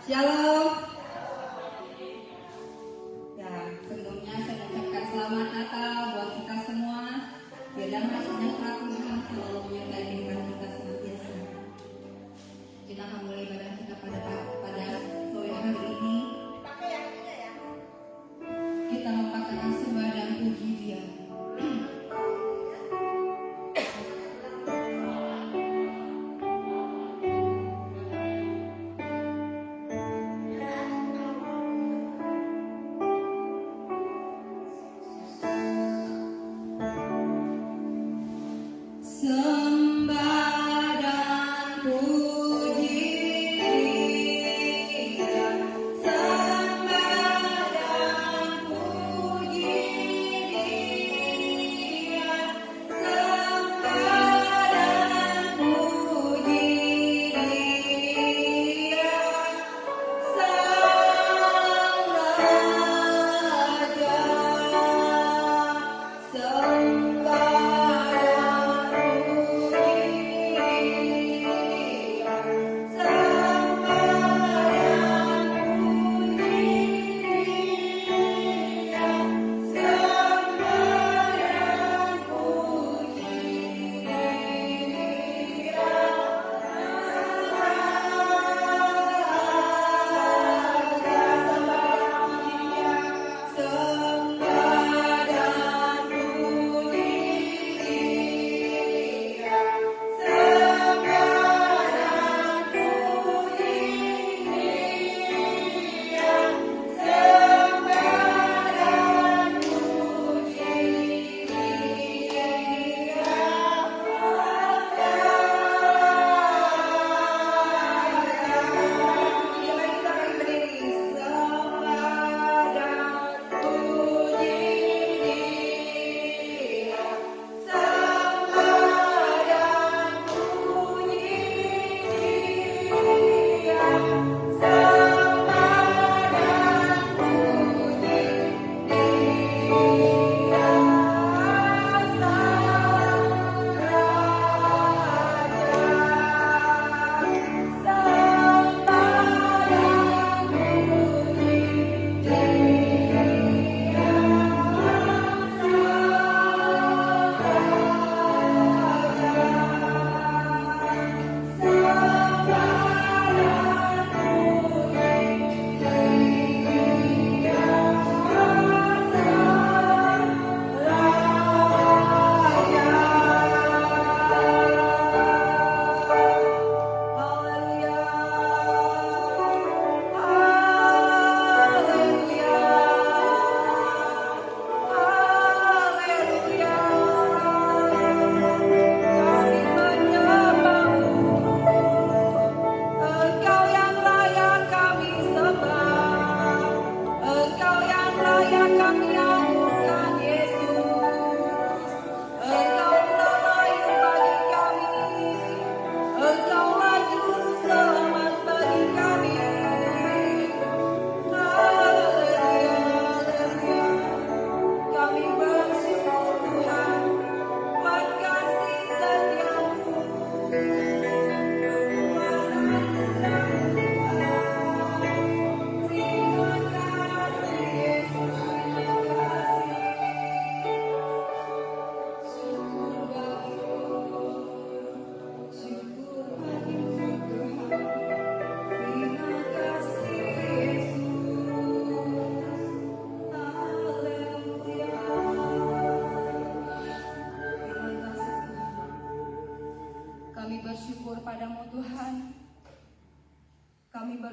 Shalom. Ya, sebelumnya saya mengucapkan selamat Natal buat kita semua. Biar damai sejahtera Tuhan selalu menyertai kehidupan kita senantiasa. Kita akan mulai ibadah kita pada sore hari ini. Kita mengatakan sembah dan puji Dia.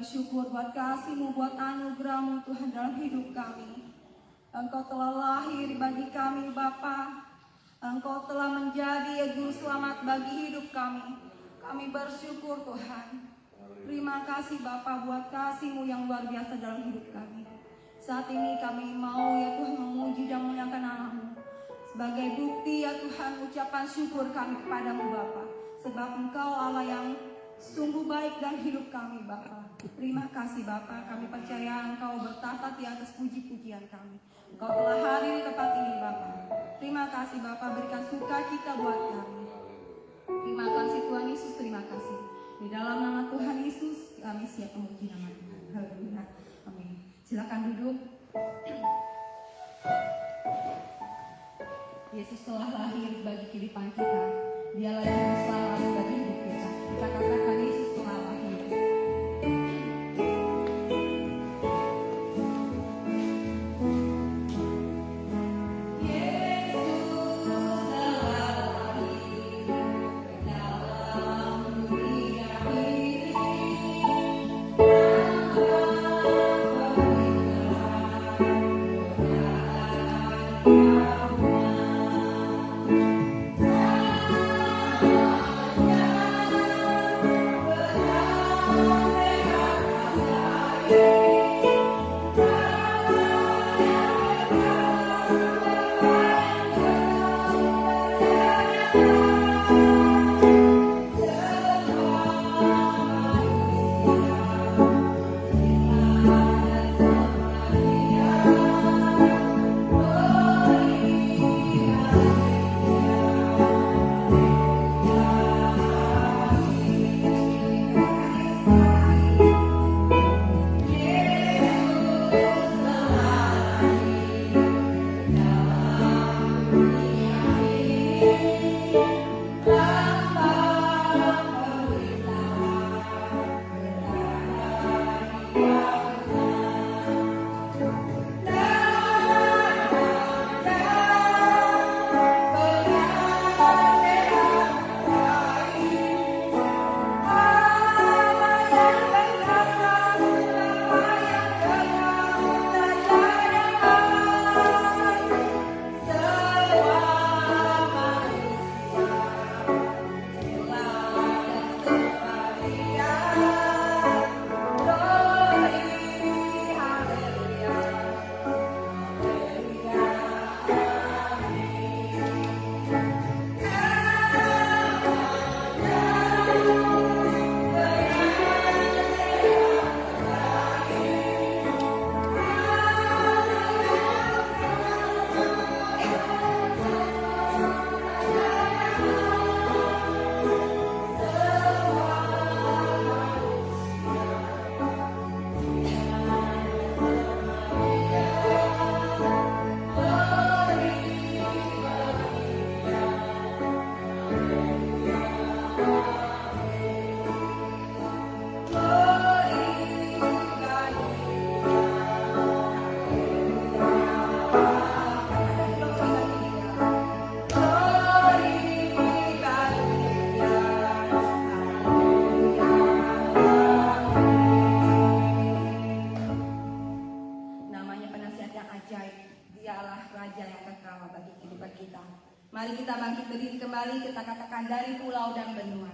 Bersyukur buat kasih-Mu, buat anugerah-Mu Tuhan dalam hidup kami. Engkau telah lahir bagi kami Bapa. Engkau telah menjadi juru selamat bagi hidup kami. Kami bersyukur Tuhan. Terima kasih Bapa buat kasih-Mu yang luar biasa dalam hidup kami. Saat ini kami mau ya Tuhan memuji dan memuliakan nama-Mu. Sebagai bukti ya Tuhan ucapan syukur kami kepadamu Bapa. Sebab Engkau Allah yang sungguh baik dan hidup kami Bapa. Terima kasih Bapa, kami percaya Engkau bertahta di atas puji-pujian kami. Engkau telah hadir di tempat ini Bapa. Terima kasih Bapa, berikan sukacita buat kami. Terima kasih Tuhan Yesus, terima kasih. Di dalam nama Tuhan Yesus kami siap memuji nama Tuhan. Haleluya. Amin. Silakan duduk. Yesus telah lahir bagi kehidupan kita. Dialah yang selamat bagi hidup kita. Kita katakan Yesus telah lahir. Mari kita bangkit berdiri kembali, kita katakan dari pulau dan benua.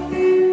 Thank you.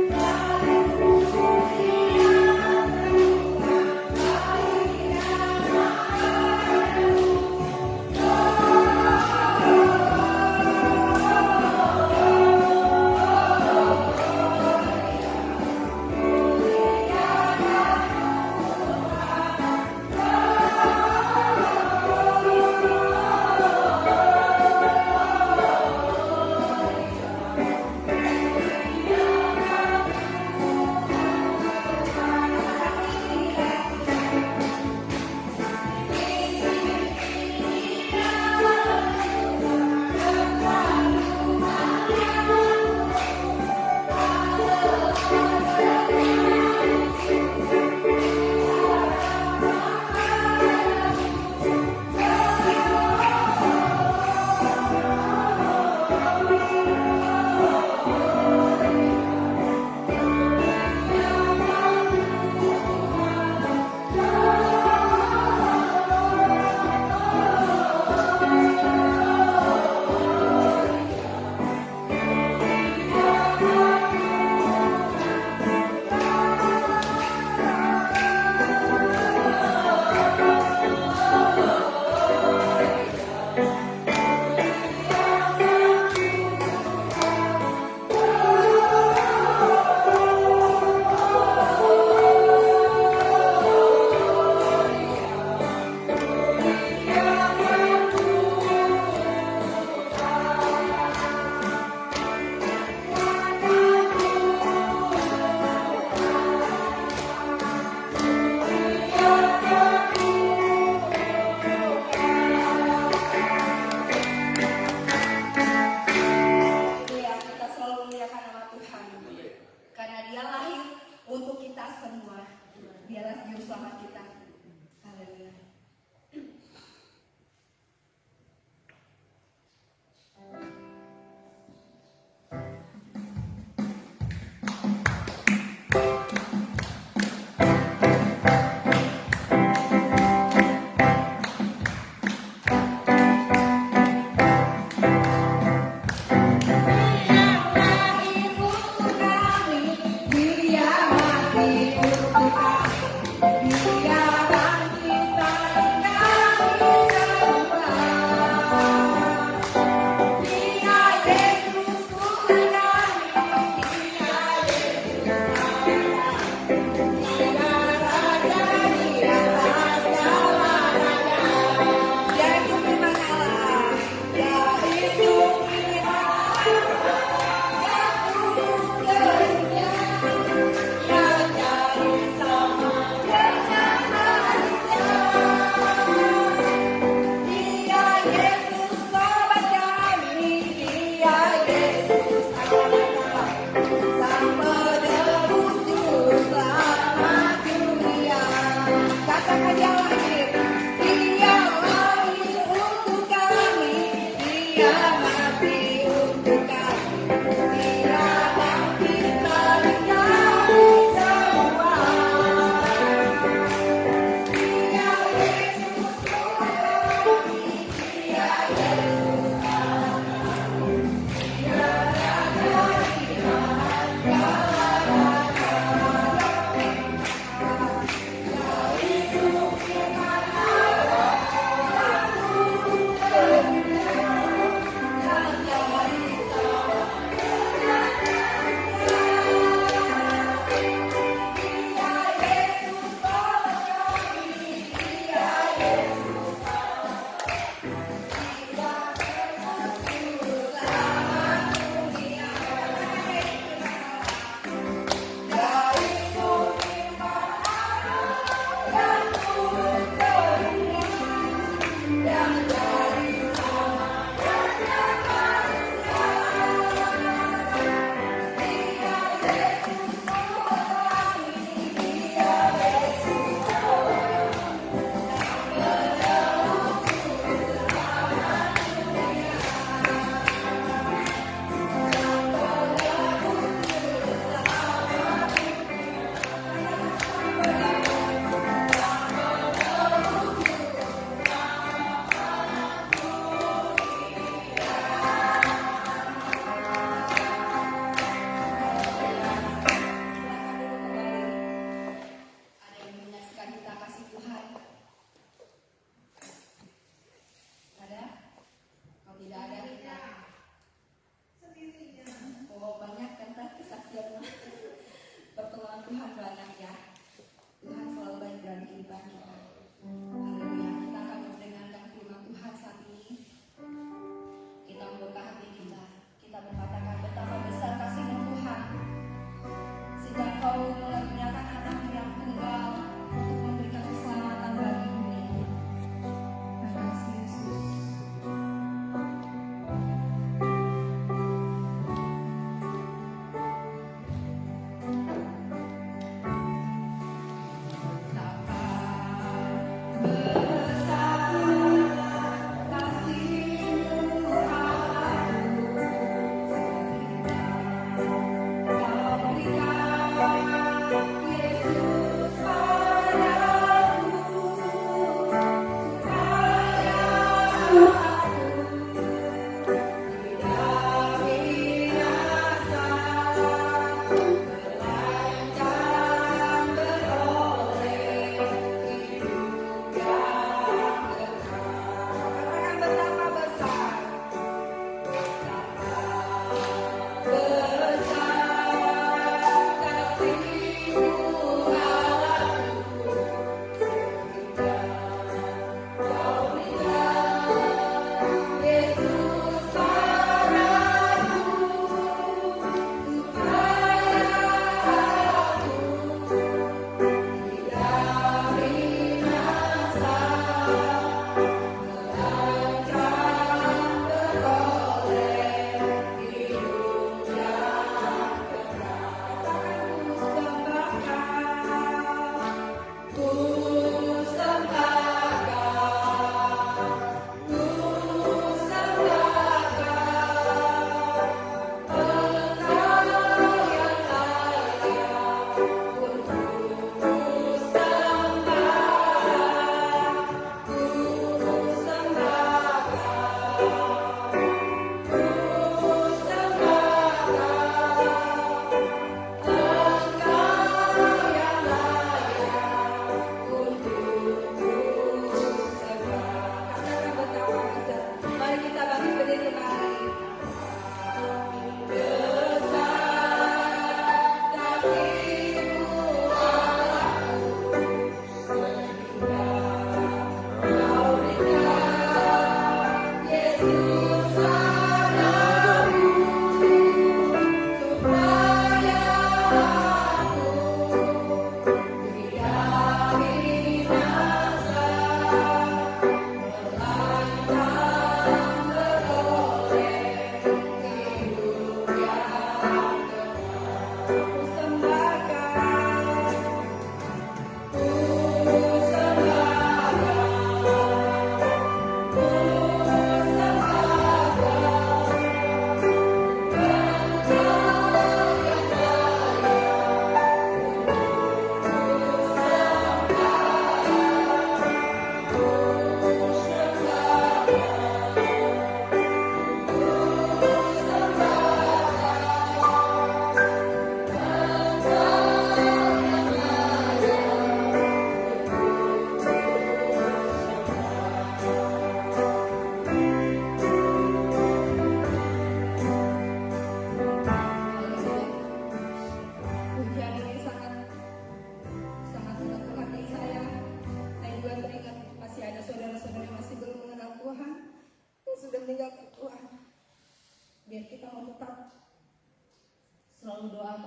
atas juru selamat kita. Haleluya.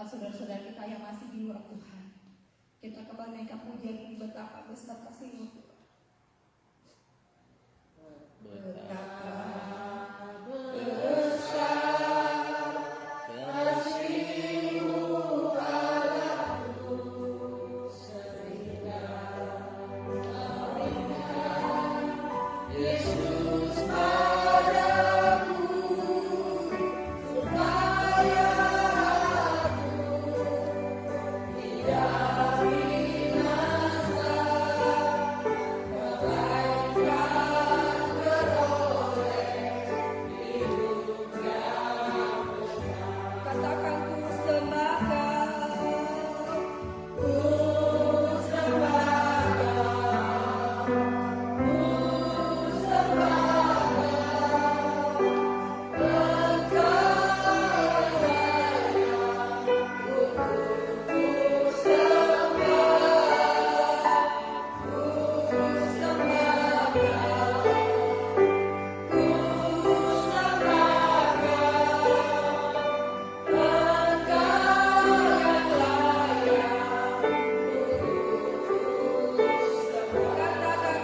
buat saudara-saudara kita yang masih di luar Tuhan. Kita kembali naikkan pujian ini, betapa besar kasih-Mu Tuhan. Katakan ku sembah Kau, ku sembah Kau, ku sembah Kau, Engkau yang layak untuk ku sembah, ku sembah Kau,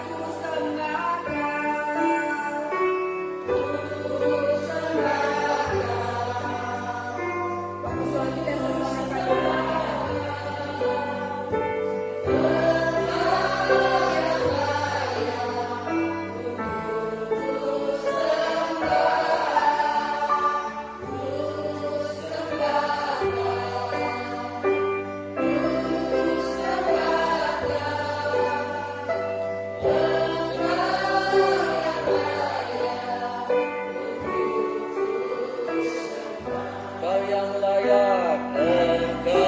ku sembah Kau. Engkau yang layak, Engkau yang layak,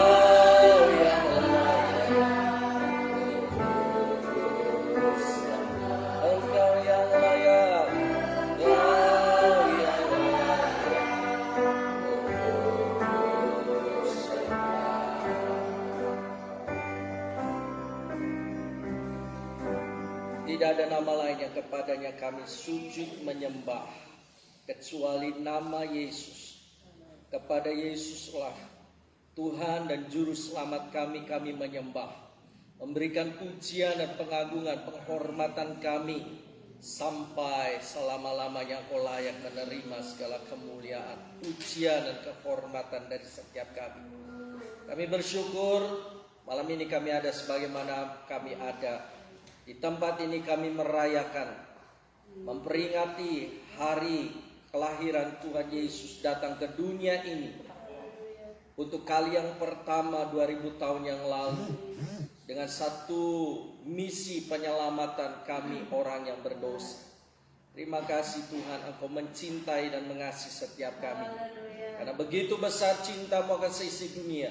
Engkau yang layak, Engkau yang layak. Tidak ada nama lain yang kepadanya kami sujud menyembah kecuali nama Yesus. Kepada Yesuslah Tuhan dan Juru Selamat kami menyembah, memberikan pujian dan pengagungan, penghormatan kami sampai selama-lamanya. Engkau layak menerima segala kemuliaan, pujian dan kehormatan dari setiap kami. Kami bersyukur malam ini kami ada sebagaimana kami ada. Di tempat ini kami merayakan, memperingati hari kelahiran Tuhan Yesus datang ke dunia ini untuk kali yang pertama 2000 tahun yang lalu dengan satu misi penyelamatan kami orang yang berdosa. Terima kasih Tuhan, Engkau mencintai dan mengasihi setiap kami. Karena begitu besar cinta-Mu akan seisi dunia,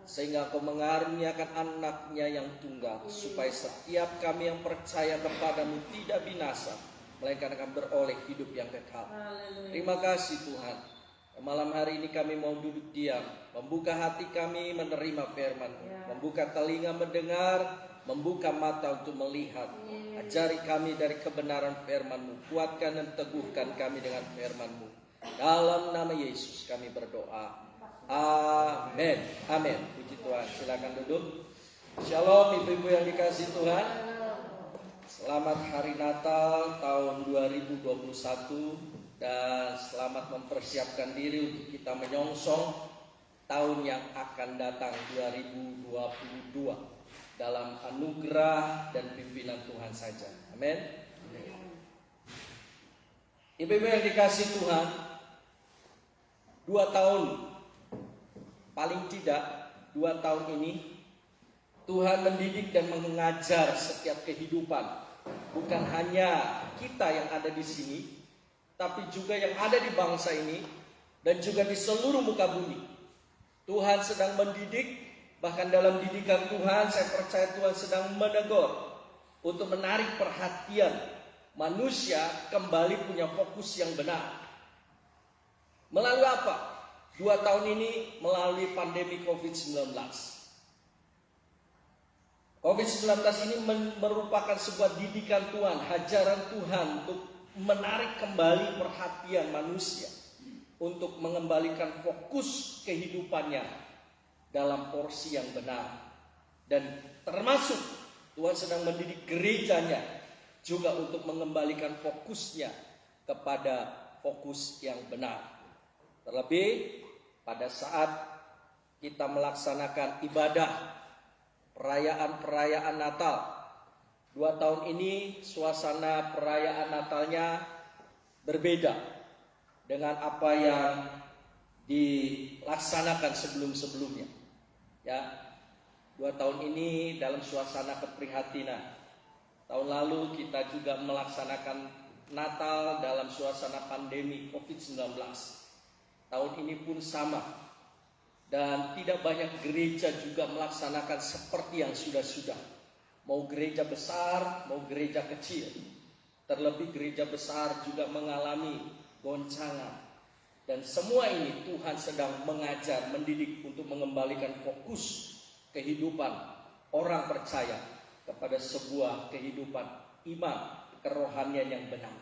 sehingga Engkau mengaruniakan anaknya yang tunggal, supaya setiap kami yang percaya kepadamu tidak binasa, melainkan akan beroleh hidup yang kekal. Terima kasih Tuhan. Malam hari ini kami mau duduk diam, membuka hati kami menerima firman-Mu, membuka telinga mendengar, membuka mata untuk melihat. Ajari kami dari kebenaran firman-Mu, kuatkan dan teguhkan kami dengan firman-Mu. Dalam nama Yesus kami berdoa. Amin. Amin. Puji Tuhan. Silakan duduk. Shalom ibu-ibu yang dikasihi Tuhan. Selamat Hari Natal tahun 2021 dan selamat mempersiapkan diri untuk kita menyongsong tahun yang akan datang 2022 dalam anugerah dan pimpinan Tuhan saja. Amin. Ibu-ibu yang dikasihi Tuhan, 2 tahun, paling tidak 2 tahun ini Tuhan mendidik dan mengajar setiap kehidupan. Bukan hanya kita yang ada di sini, tapi juga yang ada di bangsa ini dan juga di seluruh muka bumi. Tuhan sedang mendidik, bahkan dalam didikan Tuhan saya percaya Tuhan sedang menegur untuk menarik perhatian manusia kembali punya fokus yang benar. Melalui apa? 2 tahun ini melalui pandemi COVID-19. COVID-19 ini merupakan sebuah didikan Tuhan, hajaran Tuhan untuk menarik kembali perhatian manusia, untuk mengembalikan fokus kehidupannya dalam porsi yang benar. Dan termasuk Tuhan sedang mendidik gerejanya juga untuk mengembalikan fokusnya kepada fokus yang benar. Terlebih pada saat kita melaksanakan ibadah perayaan-perayaan Natal. 2 tahun ini suasana perayaan Natalnya berbeda dengan apa yang dilaksanakan sebelum-sebelumnya. Ya, 2 tahun ini dalam suasana keprihatinan. Tahun lalu kita juga melaksanakan Natal dalam suasana pandemi COVID-19. Tahun ini pun sama. Dan tidak banyak gereja juga melaksanakan seperti yang sudah-sudah. Mau gereja besar, mau gereja kecil. Terlebih gereja besar juga mengalami goncangan. Dan semua ini Tuhan sedang mengajar, mendidik untuk mengembalikan fokus kehidupan orang percaya kepada sebuah kehidupan iman, kerohanian yang benar.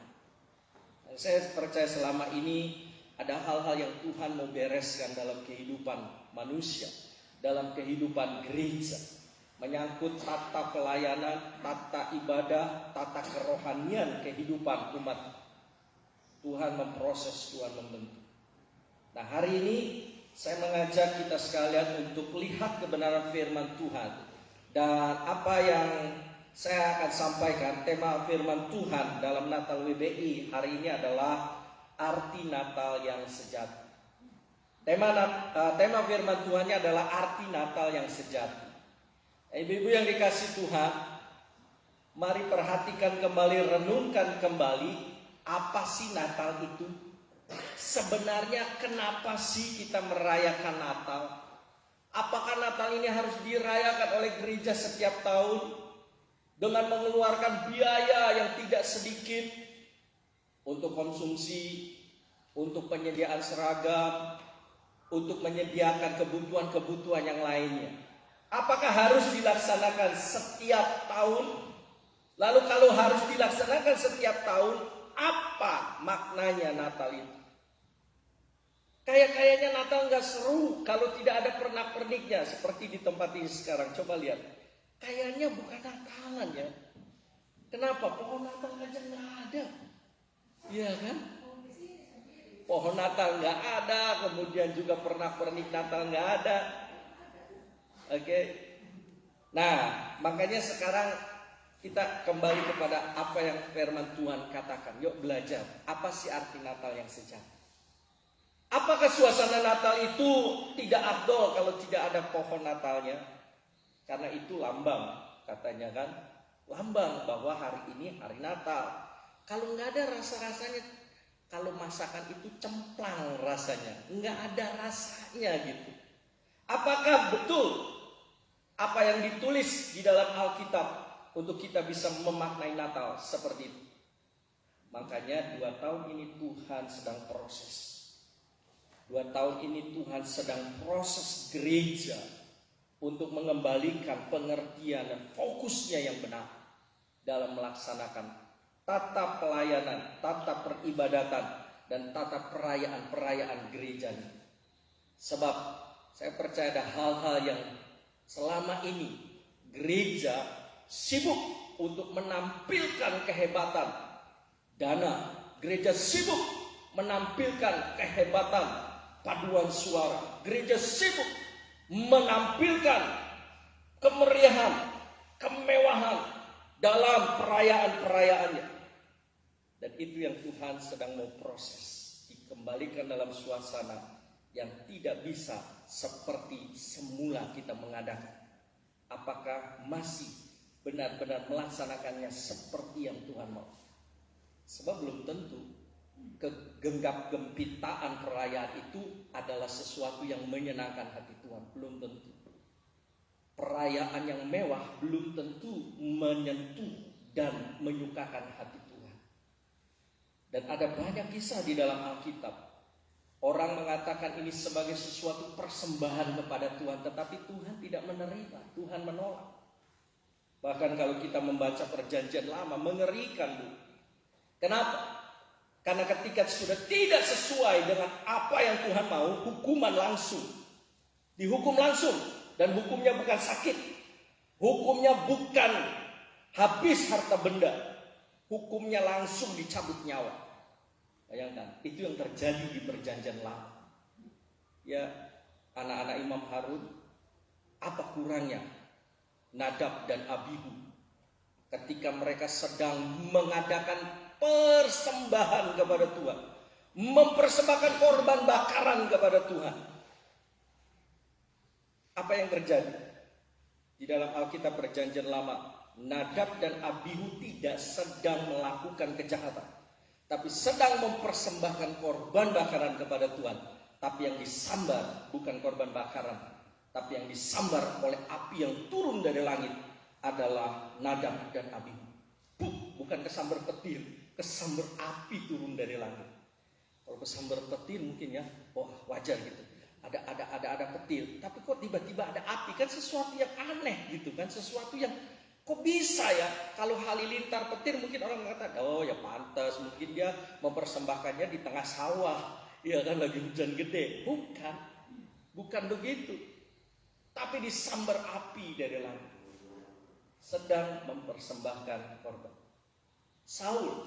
Dan saya percaya selama ini ada hal-hal yang Tuhan mau bereskan dalam kehidupan manusia, dalam kehidupan gereja, menyangkut tata pelayanan, tata ibadah, tata kerohanian kehidupan umat. Tuhan memproses, Tuhan membentuk. Nah, hari ini saya mengajak kita sekalian untuk lihat kebenaran firman Tuhan. Dan apa yang saya akan sampaikan, tema firman Tuhan dalam Natal WBI hari ini adalah arti Natal yang sejati. Tema firman Tuhannya adalah arti Natal yang sejati. Ibu-ibu yang dikasih Tuhan, mari perhatikan kembali, renungkan kembali, apa sih Natal itu? Sebenarnya kenapa sih kita merayakan Natal? Apakah Natal ini harus dirayakan oleh gereja setiap tahun dengan mengeluarkan biaya yang tidak sedikit untuk konsumsi, untuk penyediaan seragam, untuk menyediakan kebutuhan-kebutuhan yang lainnya? Apakah harus dilaksanakan setiap tahun? Lalu kalau harus dilaksanakan setiap tahun, apa maknanya Natal itu? Kayaknya Natal nggak seru kalau tidak ada pernak-perniknya seperti di tempat ini sekarang. Coba lihat, kayaknya bukan Natalan ya. Kenapa? Pohon Natal aja nggak ada, iya kan? Pohon Natal nggak ada, kemudian juga pernak-pernik Natal nggak ada. Oke. Nah, makanya sekarang kita kembali kepada apa yang firman Tuhan katakan. Yuk belajar, apa sih arti Natal yang sejati? Apakah suasana Natal itu tidak afdol kalau tidak ada pohon Natalnya? Karena itu lambang, katanya kan, lambang bahwa hari ini hari Natal. Kalau nggak ada rasa-rasanya, kalau masakan itu cemplang rasanya, nggak ada rasanya gitu. Apakah betul apa yang ditulis di dalam Alkitab untuk kita bisa memaknai Natal seperti itu? Makanya 2 tahun ini Tuhan sedang proses. 2 tahun ini Tuhan sedang proses gereja untuk mengembalikan pengertian dan fokusnya yang benar dalam melaksanakan tata pelayanan, tata peribadatan, dan tata perayaan-perayaan gerejanya. Sebab saya percaya ada hal-hal yang selama ini gereja sibuk untuk menampilkan kehebatan dana, gereja sibuk menampilkan kehebatan paduan suara, gereja sibuk menampilkan kemeriahan, kemewahan dalam perayaan-perayaannya. Dan itu yang Tuhan sedang mau proses, dikembalikan dalam suasana yang tidak bisa seperti semula kita mengadakan. Apakah masih benar-benar melaksanakannya seperti yang Tuhan mau? Sebab belum tentu kegenggam gempitaan perayaan itu adalah sesuatu yang menyenangkan hati Tuhan. Belum tentu. Perayaan yang mewah belum tentu menyentuh dan menyukakan hati Tuhan. Dan ada banyak kisah di dalam Alkitab. Orang mengatakan ini sebagai sesuatu persembahan kepada Tuhan, tetapi Tuhan tidak menerima, Tuhan menolak. Bahkan kalau kita membaca Perjanjian Lama, mengerikan, Bu. Kenapa? Karena ketika sudah tidak sesuai dengan apa yang Tuhan mau, hukuman langsung. Dihukum langsung, dan hukumnya bukan sakit. Hukumnya bukan habis harta benda. Hukumnya langsung dicabut nyawa. Bayangkan, itu yang terjadi di perjanjian lama. Ya, anak-anak Imam Harun, apa kurangnya Nadab dan Abihu ketika mereka sedang mengadakan persembahan kepada Tuhan, mempersembahkan korban bakaran kepada Tuhan. Apa yang terjadi? Di dalam Alkitab Perjanjian Lama, Nadab dan Abihu tidak sedang melakukan kejahatan, tapi sedang mempersembahkan korban bakaran kepada Tuhan. Tapi yang disambar bukan korban bakaran, tapi yang disambar oleh api yang turun dari langit adalah Nadab dan Abihu. Bukan kesambar petir, kesambar api turun dari langit. Kalau kesambar petir mungkin ya, wah wajar gitu. Ada petir, tapi kok tiba-tiba ada api, kan sesuatu yang aneh gitu kan, sesuatu yang kok bisa ya. Kalau halilintar petir mungkin orang mengatakan, oh ya pantas, mungkin dia mempersembahkannya di tengah sawah, ya kan lagi hujan gede. Bukan begitu. Tapi disambar api dari langit, sedang mempersembahkan korban. Saul,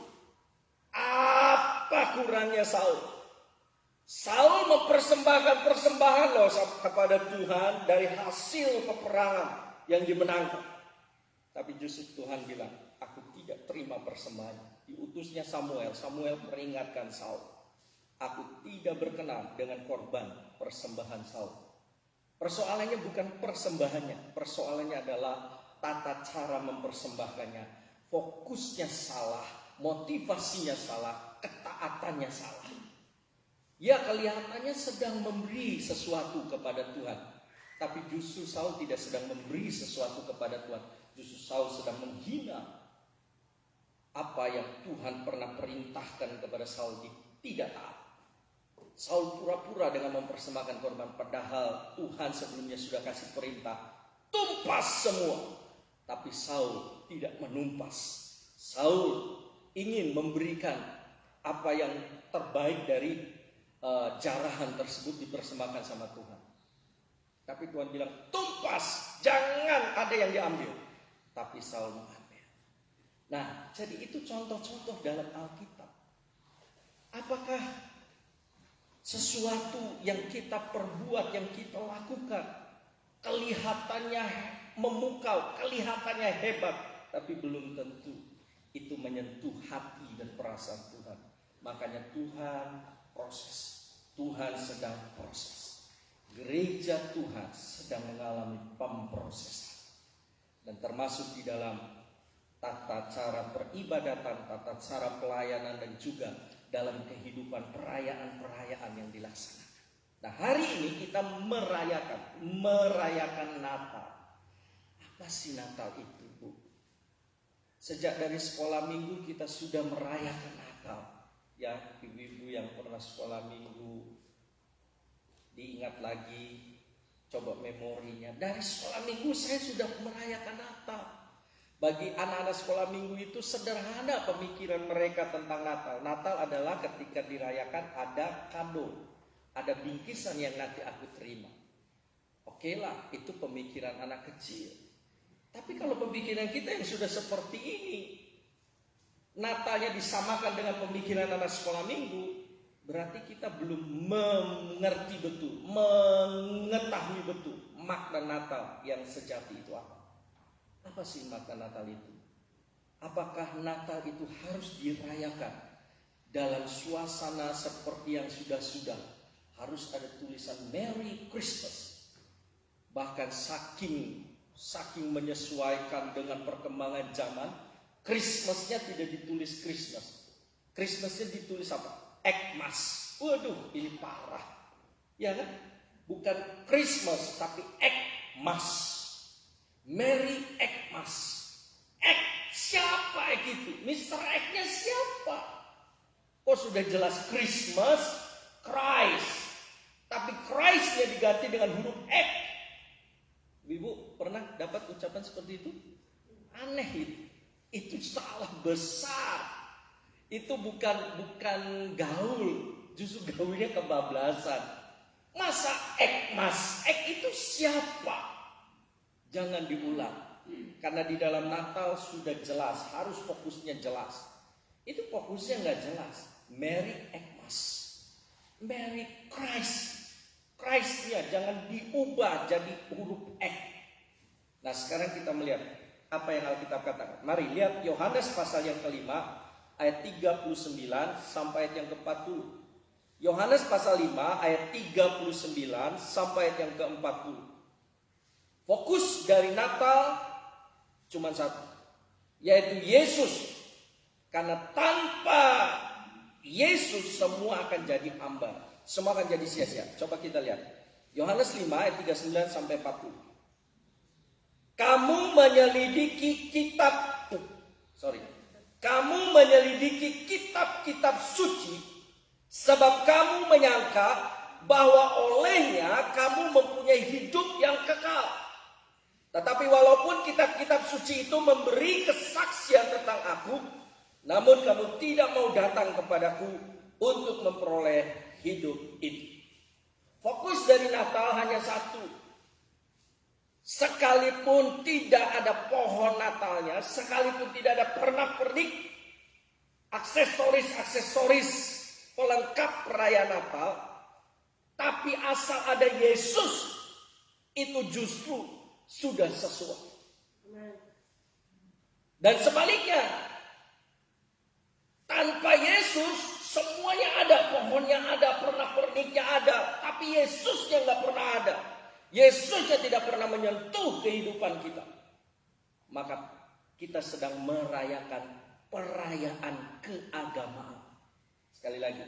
apa kurangnya Saul? Saul mempersembahkan persembahan loh kepada Tuhan dari hasil peperangan yang dimenangkan. Tapi justru Tuhan bilang, aku tidak terima persembahan. Diutusnya Samuel peringatkan Saul, aku tidak berkenan dengan korban persembahan Saul. Persoalannya bukan persembahannya, persoalannya adalah tata cara mempersembahkannya. Fokusnya salah, motivasinya salah, ketaatannya salah. Ya, kelihatannya sedang memberi sesuatu kepada Tuhan, tapi justru Saul tidak sedang memberi sesuatu kepada Tuhan. Justru Saul sedang menghina apa yang Tuhan pernah perintahkan kepada Saul, tidak taat. Saul pura-pura dengan mempersembahkan korban, padahal Tuhan sebelumnya sudah kasih perintah, tumpas semua. Tapi Saul tidak menumpas. Saul ingin memberikan apa yang terbaik dari jarahan tersebut dipersembahkan sama Tuhan. Tapi Tuhan bilang, tumpas, jangan ada yang diambil. Tapi Saul mengambil. Nah, jadi itu contoh-contoh dalam Alkitab. Apakah sesuatu yang kita perbuat, yang kita lakukan, kelihatannya memukau, kelihatannya hebat, tapi belum tentu itu menyentuh hati dan perasaan Tuhan. Makanya Tuhan sedang proses. Gereja Tuhan sedang mengalami pemprosesan. Dan termasuk di dalam tata cara peribadatan, tata cara pelayanan, dan juga dalam kehidupan perayaan-perayaan yang dilaksanakan. Nah, hari ini kita merayakan Natal. Apa sih Natal itu, Bu? Sejak dari sekolah minggu kita sudah merayakan Natal. Ya, ibu-ibu yang pernah sekolah minggu, diingat lagi, coba memorinya. Dari sekolah minggu saya sudah merayakan Natal. Bagi anak-anak sekolah minggu itu sederhana pemikiran mereka tentang Natal. Natal adalah ketika dirayakan ada kado, ada bingkisan yang nanti aku terima. Oke lah, itu pemikiran anak kecil. Tapi kalau pemikiran kita yang sudah seperti ini, Natalnya disamakan dengan pemikiran anak sekolah minggu, berarti kita belum mengerti betul, mengetahui betul makna Natal yang sejati itu apa. Apa sih makna Natal itu? Apakah Natal itu harus dirayakan dalam suasana seperti yang sudah-sudah? Harus ada tulisan Merry Christmas. Bahkan saking menyesuaikan dengan perkembangan zaman, Christmasnya tidak ditulis Christmas. Christmasnya ditulis apa? Ekmas. Waduh, ini parah. Ya kan? Bukan Christmas, tapi Ekmas. Merry Ekmas. Ek, siapa Ek itu? Mr. Eknya siapa? Oh, sudah jelas Christmas, Christ. Tapi Christnya diganti dengan huruf Ek. Ibu pernah dapat ucapan seperti itu? Aneh itu. Itu salah besar. Itu bukan gaul, justru gaulnya kebablasan. Masa Ekmas? Ek itu siapa? Jangan diulang. Karena di dalam Natal sudah jelas, harus fokusnya jelas. Itu fokusnya nggak jelas. Mary Ekmas, Mary Christ. Christnya jangan diubah jadi huruf Ek. Nah sekarang kita melihat apa yang Alkitab katakan. Mari lihat Yohanes pasal yang kelima ayat 39 sampai ayat yang ke-40. Yohanes pasal 5 ayat 39 sampai ayat yang ke-40. Fokus dari Natal cuma satu, yaitu Yesus. Karena tanpa Yesus semua akan jadi hambar. Semua akan jadi sia-sia. Coba kita lihat. Yohanes 5 ayat 39 sampai 40. Kamu menyelidiki Kamu menyelidiki kitab-kitab suci sebab kamu menyangka bahwa olehnya kamu mempunyai hidup yang kekal. Tetapi walaupun kitab-kitab suci itu memberi kesaksian tentang aku, namun kamu tidak mau datang kepadaku untuk memperoleh hidup itu. Fokus dari Natal hanya satu. Sekalipun tidak ada pohon Natalnya, sekalipun tidak ada pernak-pernik, aksesoris pelengkap perayaan Natal, tapi asal ada Yesus, itu justru sudah sesuai. Dan sebaliknya, tanpa Yesus semuanya ada, pohonnya ada, pernak-perniknya ada, tapi Yesusnya nggak pernah ada. Yesusnya tidak pernah menyentuh kehidupan kita. Maka kita sedang merayakan perayaan keagamaan. Sekali lagi,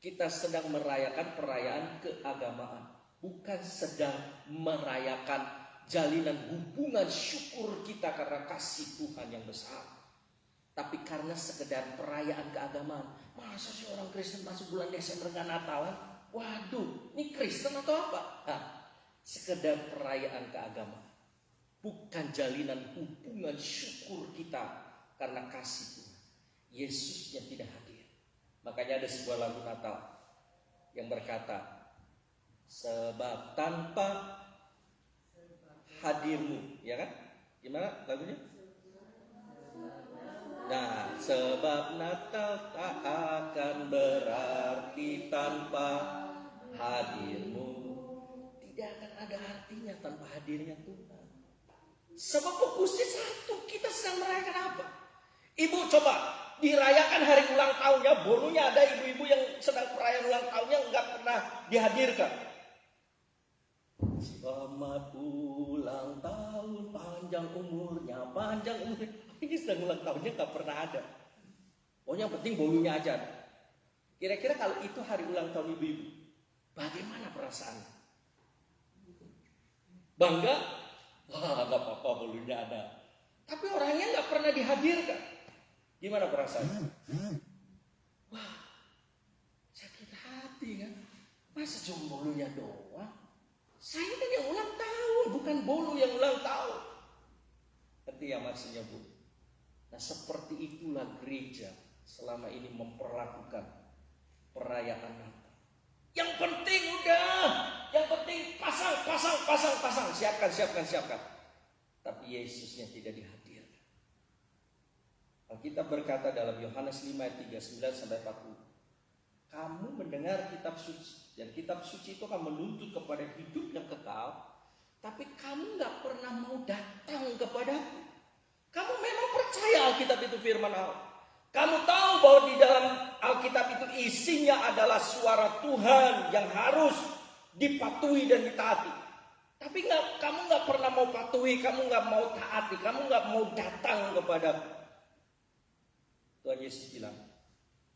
kita sedang merayakan perayaan keagamaan, bukan sedang merayakan jalinan hubungan syukur kita karena kasih Tuhan yang besar. Tapi karena sekedar perayaan keagamaan. Masa sih orang Kristen masuk bulan Desember nggak Natalan? Waduh, ini Kristen atau apa? Nah, sekedar perayaan keagamaan, bukan jalinan hubungan syukur kita karena kasih Tuhan. Yesusnya tidak hadir. Makanya ada sebuah lagu Natal yang berkata, sebab tanpa hadirmu, ya kan? Gimana lagunya? Nah, sebab Natal tak akan berarti tanpa hadirmu. Tidak akan ada artinya tanpa hadirnya Tuhan. Sebab fokusnya satu, kita sedang merayakan apa? Ibu coba dirayakan hari ulang tahunnya, bonunya ada ibu-ibu yang sedang perayaan ulang tahunnya nggak pernah dihadirkan. Selamat ulang tahun, panjang umurnya. Ini sedang ulang tahunnya gak pernah ada. Oh yang penting bolunya aja. Kira-kira kalau itu hari ulang tahun ibu-ibu, bagaimana perasaan? Bangga? Wah gak apa-apa bolunya ada. Tapi orangnya gak pernah dihadirkan. Gimana perasaan? Wah sakit hati kan. Masa cuma bolunya doang? Saya kan yang ulang tahun, bukan bolu yang ulang tahun. Ngerti ya maksudnya Bu? Nah seperti itulah gereja selama ini memperlakukan perayaan Natal. Yang penting udah, yang penting pasang, siapkan. Tapi Yesusnya tidak dihadirkan. Alkitab berkata dalam Yohanes 5 ayat 39 sampai 40. Kamu mendengar kitab suci, dan kitab suci itu akan menuntut kepada hidup yang kekal, tapi kamu gak pernah mau datang kepadaku. Kamu memang percaya Alkitab itu firman Allah. Kamu tahu bahwa di dalam Alkitab itu isinya adalah suara Tuhan yang harus dipatuhi dan ditaati. Tapi kamu gak pernah mau patuhi, kamu gak mau taati, kamu gak mau datang kepadaku. Tuhan Yesus bilang,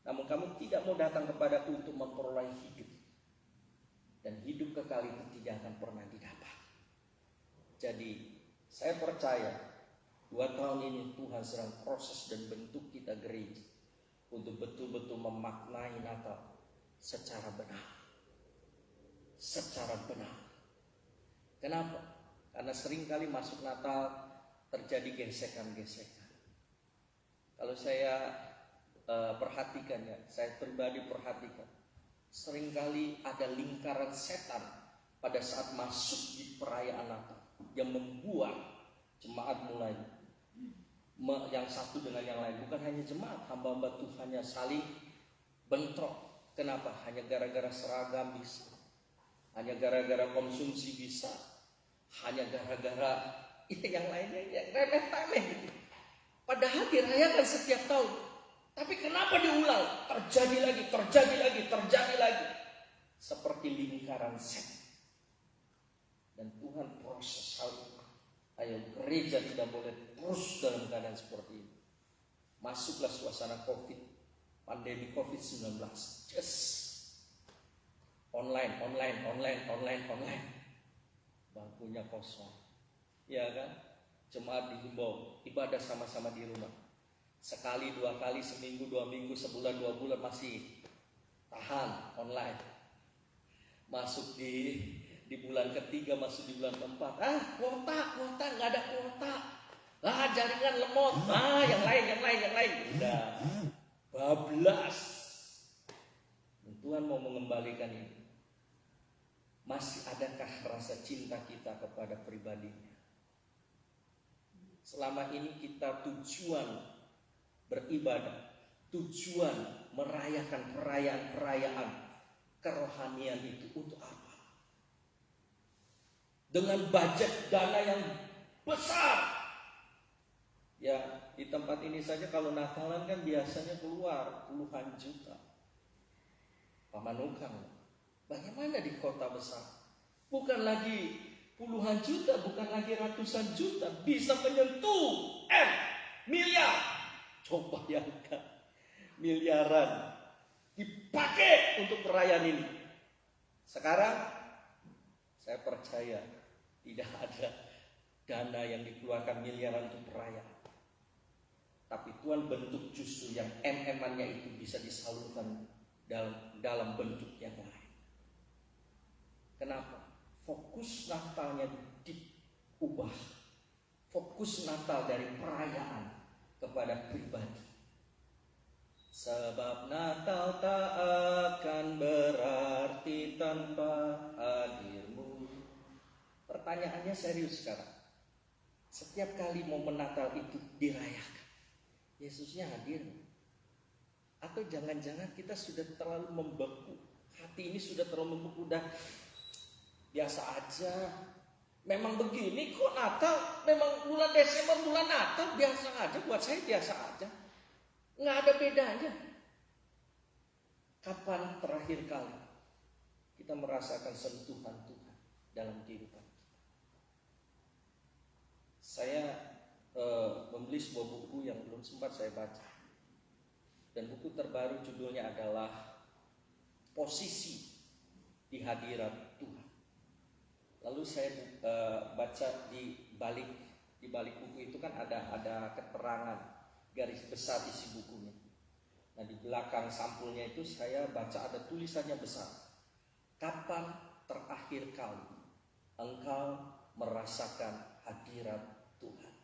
namun kamu tidak mau datang kepadaku untuk memperoleh hidup. Dan hidup kekal itu tidak akan pernah didapat. Jadi saya percaya 2 tahun ini Tuhan sedang proses dan bentuk kita gereja untuk betul-betul memaknai Natal secara benar. Secara benar. Kenapa? Karena seringkali masuk Natal terjadi gesekan-gesekan. Kalau saya perhatikan ya, saya pribadi perhatikan. Seringkali ada lingkaran setan pada saat masuk di perayaan Natal yang membuat jemaat mulai yang satu dengan yang lain. Bukan hanya jemaat, hamba-hamba Tuhan yang saling bentrok. Kenapa? Hanya gara-gara seragam bisa, hanya gara-gara konsumsi bisa, hanya gara-gara yang lainnya yang remeh-temeh gitu. Padahal dirayakan setiap tahun. Tapi kenapa diulang? Terjadi lagi. Seperti lingkaran setan. Dan Tuhan proses hal itu. Ayo, gereja tidak boleh terus dalam keadaan seperti ini. Masuklah suasana COVID, pandemi COVID-19. Just online. Bangkunya kosong. Ya kan? Jemaat dihimbau ibadah sama-sama di rumah. Sekali, 2 kali, seminggu, 2 minggu, sebulan, 2 bulan masih tahan online. Masuk di bulan ketiga, masuk di bulan keempat. Kuota, nggak ada kuota. Jaringan lemot. Yang lain. Udah, bablas. Tuhan mau mengembalikan ini. Masih adakah rasa cinta kita kepada pribadinya? Selama ini kita tujuan beribadah, tujuan merayakan perayaan kerohanian itu untuk apa? Dengan budget dana yang besar. Ya, di tempat ini saja kalau Natalan kan biasanya keluar puluhan juta. Pamanukang, bagaimana di kota besar? Bukan lagi puluhan juta, bukan lagi ratusan juta, bisa menyentuh miliar. Coba bayangkan, miliaran dipakai untuk perayaan ini. Sekarang saya percaya tidak ada dana yang dikeluarkan miliaran untuk perayaan. Tapi Tuhan bentuk justru yang MM-annya itu bisa disalurkan dalam bentuk yang lain. Kenapa? Fokus Natalnya diubah. Fokus Natal dari perayaan kepada pribadi. Sebab Natal tak akan berarti tanpa hadirmu. Pertanyaannya serius sekarang. Setiap kali momen Natal itu dirayakan, Yesusnya hadir? Atau jangan-jangan kita sudah terlalu membeku? Hati ini sudah terlalu membeku, udah biasa aja. Memang begini kok Natal, memang bulan Desember, bulan Natal biasa aja, buat saya biasa aja. Nggak ada bedanya. Kapan terakhir kali kita merasakan sentuhan Tuhan dalam kehidupan kita? Saya membeli sebuah buku yang belum sempat saya baca. Dan buku terbaru judulnya adalah Posisi di Hadirat Tuhan. Lalu saya baca di balik buku itu kan ada keterangan garis besar isi bukunya. Nah, di belakang sampulnya itu saya baca ada tulisannya besar. Kapan terakhir kali engkau merasakan hadirat Tuhan?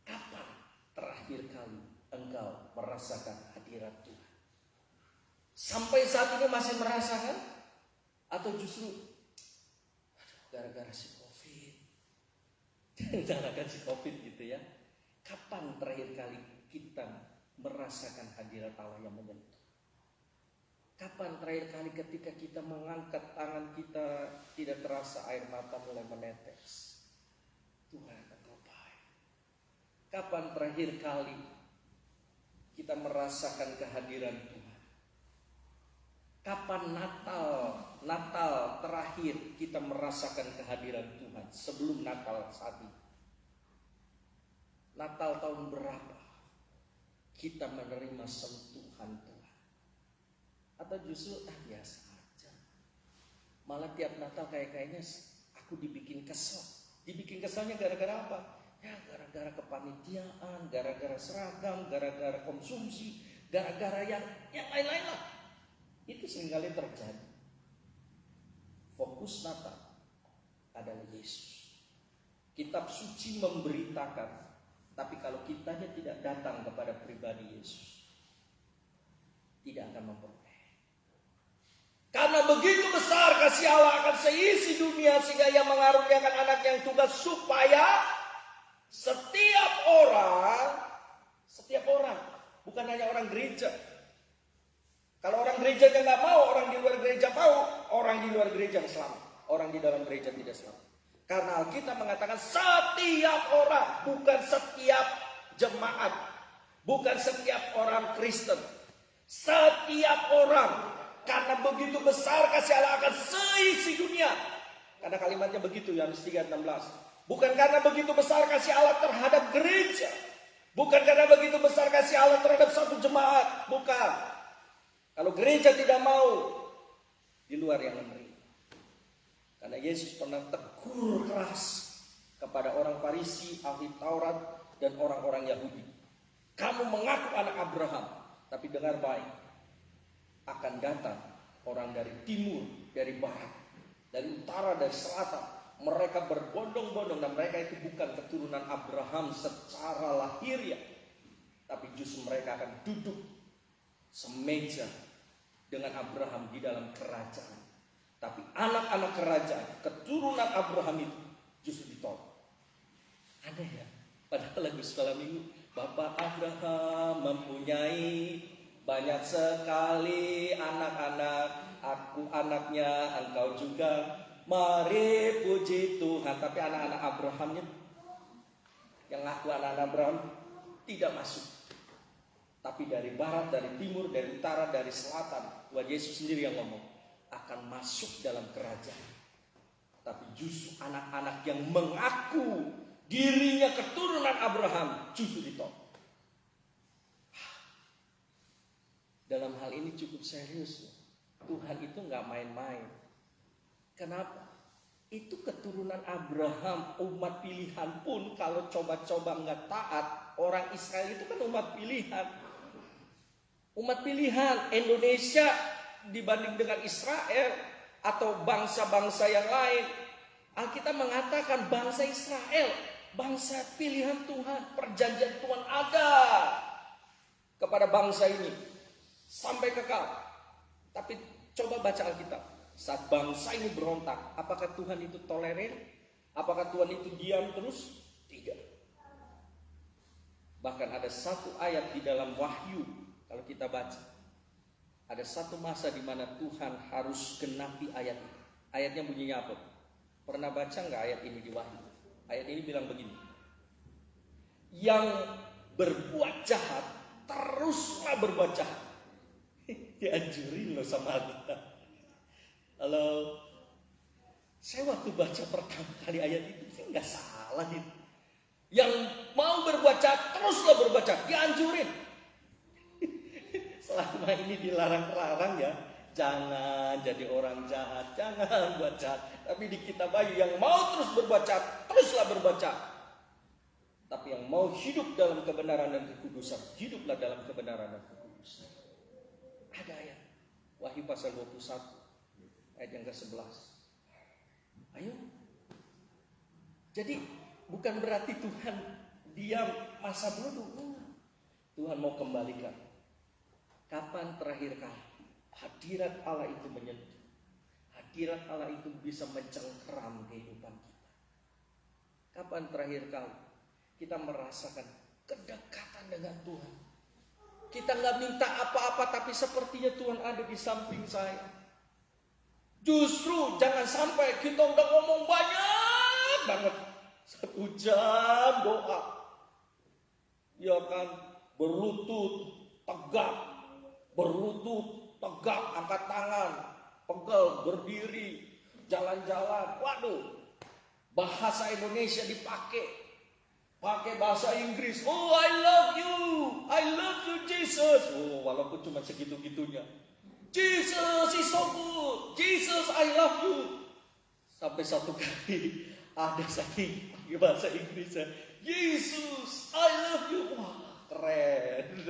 Kapan terakhir kali engkau merasakan hadirat Tuhan? Sampai saat ini masih merasakan? Atau justru gara-gara si COVID, jangan si COVID gitu ya. Kapan terakhir kali kita merasakan hadirat Allah yang menyentuh? Kapan terakhir kali ketika kita mengangkat tangan kita tidak terasa air mata mulai menetes? Tuhan, Engkau baik. Kapan terakhir kali kita merasakan kehadiran Tuhan? Kapan Natal terakhir kita merasakan kehadiran Tuhan sebelum Natal saat ini? Natal tahun berapa kita menerima sentuhan Tuhan? Atau justru biasa aja. Malah tiap Natal kayaknya aku dibikin kesel. Dibikin keselnya gara-gara apa? Ya gara-gara kepanitiaan, gara-gara seragam, gara-gara konsumsi, gara-gara yang lain-lain lah. Itu seringkali terjadi. Fokus Natal adalah Yesus. Kitab suci memberitakan, tapi kalau kitanya tidak datang kepada pribadi Yesus, tidak akan memperoleh. Karena begitu besar kasih Allah akan seisi dunia sehingga Ia mengaruniakan anak yang tunggal supaya setiap orang, bukan hanya orang gereja. Kalau orang gereja yang nggak mau, orang di luar gereja mau, orang di luar gereja selamat, orang di dalam gereja tidak selamat. Karena Alkitab mengatakan setiap orang, bukan setiap jemaat, bukan setiap orang Kristen, setiap orang. Karena begitu besar kasih Allah akan seisi dunia. Karena kalimatnya begitu, Yohanes 3:16. Bukan karena begitu besar kasih Allah terhadap gereja. Bukan karena begitu besar kasih Allah terhadap satu jemaat. Bukan. Kalau gereja tidak mau, di luar yang menerima. Karena Yesus pernah tegur keras kepada orang Farisi, ahli Taurat, dan orang-orang Yahudi. Kamu mengaku anak Abraham, tapi dengar baik. Akan datang orang dari timur, dari barat, dari utara, dari selatan. Mereka berbondong-bondong dan mereka itu bukan keturunan Abraham secara lahiriah. Tapi justru mereka akan duduk semeja dengan Abraham di dalam kerajaan. Tapi anak-anak kerajaan, keturunan Abraham itu justru ditolak. Ada ya? Padahal lagu sekolah minggu, Bapak Abraham mempunyai banyak sekali anak-anak, aku anaknya, engkau juga, mari puji Tuhan. Tapi anak-anak Abrahamnya, yang ngaku anak-anak Abraham, tidak masuk. Tapi dari barat, dari timur, dari utara, dari selatan, Tuhan Yesus sendiri yang ngomong, akan masuk dalam kerajaan. Tapi justru anak-anak yang mengaku dirinya keturunan Abraham, justru ditolak. Dalam hal ini cukup serius. Tuhan itu gak main-main. Kenapa? Itu keturunan Abraham, umat pilihan pun kalau coba-coba gak taat, orang Israel itu kan umat pilihan. Umat pilihan Indonesia dibanding dengan Israel atau bangsa-bangsa yang lain. Alkitab mengatakan bangsa Israel, bangsa pilihan Tuhan, perjanjian Tuhan ada kepada bangsa ini. Sampai kekal. Tapi coba baca Alkitab. Saat bangsa ini berontak, apakah Tuhan itu tolerir? Apakah Tuhan itu diam terus? Tidak. Bahkan ada satu ayat di dalam Wahyu, kalau kita baca, ada satu masa di mana Tuhan harus genapi ayat itu. Ayatnya bunyinya apa? Pernah baca nggak ayat ini di Wahyu? Ayat ini bilang begini. Yang berbuat jahat, teruslah berbuat jahat. Dianjurin loh sama kita. Halo. Saya waktu baca pertama kali ayat itu, saya nggak salah nih. Yang mau berbuat jahat, teruslah berbuat jahat. Dianjurin. Selama ini dilarang-larang ya. Jangan jadi orang jahat. Jangan buat jahat. Tapi di kitab Wahyu yang mau terus berbuat jahat, teruslah berbuat jahat. Tapi yang mau hidup dalam kebenaran dan kekudusan, hiduplah dalam kebenaran dan kekudusan. Ada ayat Wahyu pasal 21 ayat yang ke-11. Ayo. Jadi bukan berarti Tuhan diam masa bodoh. Tuhan mau kembalikan. Kapan terakhir kali hadirat Allah itu menyentuh? Hadirat Allah itu bisa mencengkeram kehidupan kita. Kapan terakhir kali kita merasakan kedekatan dengan Tuhan? Kita nggak minta apa-apa, tapi sepertinya Tuhan ada di samping saya. Justru jangan sampai kita udah ngomong banyak banget, 1 jam doa, ya kan, berlutut tegak, angkat tangan, pegel, berdiri, jalan-jalan. Waduh, bahasa Indonesia dipakai. Pakai bahasa Inggris. Oh, I love you Jesus. Oh, walaupun cuma segitu-gitunya. Jesus is so good. Jesus, I love you. Sampai satu kali ada saking pakai bahasa Inggrisnya. Jesus, I love you. Wah, keren.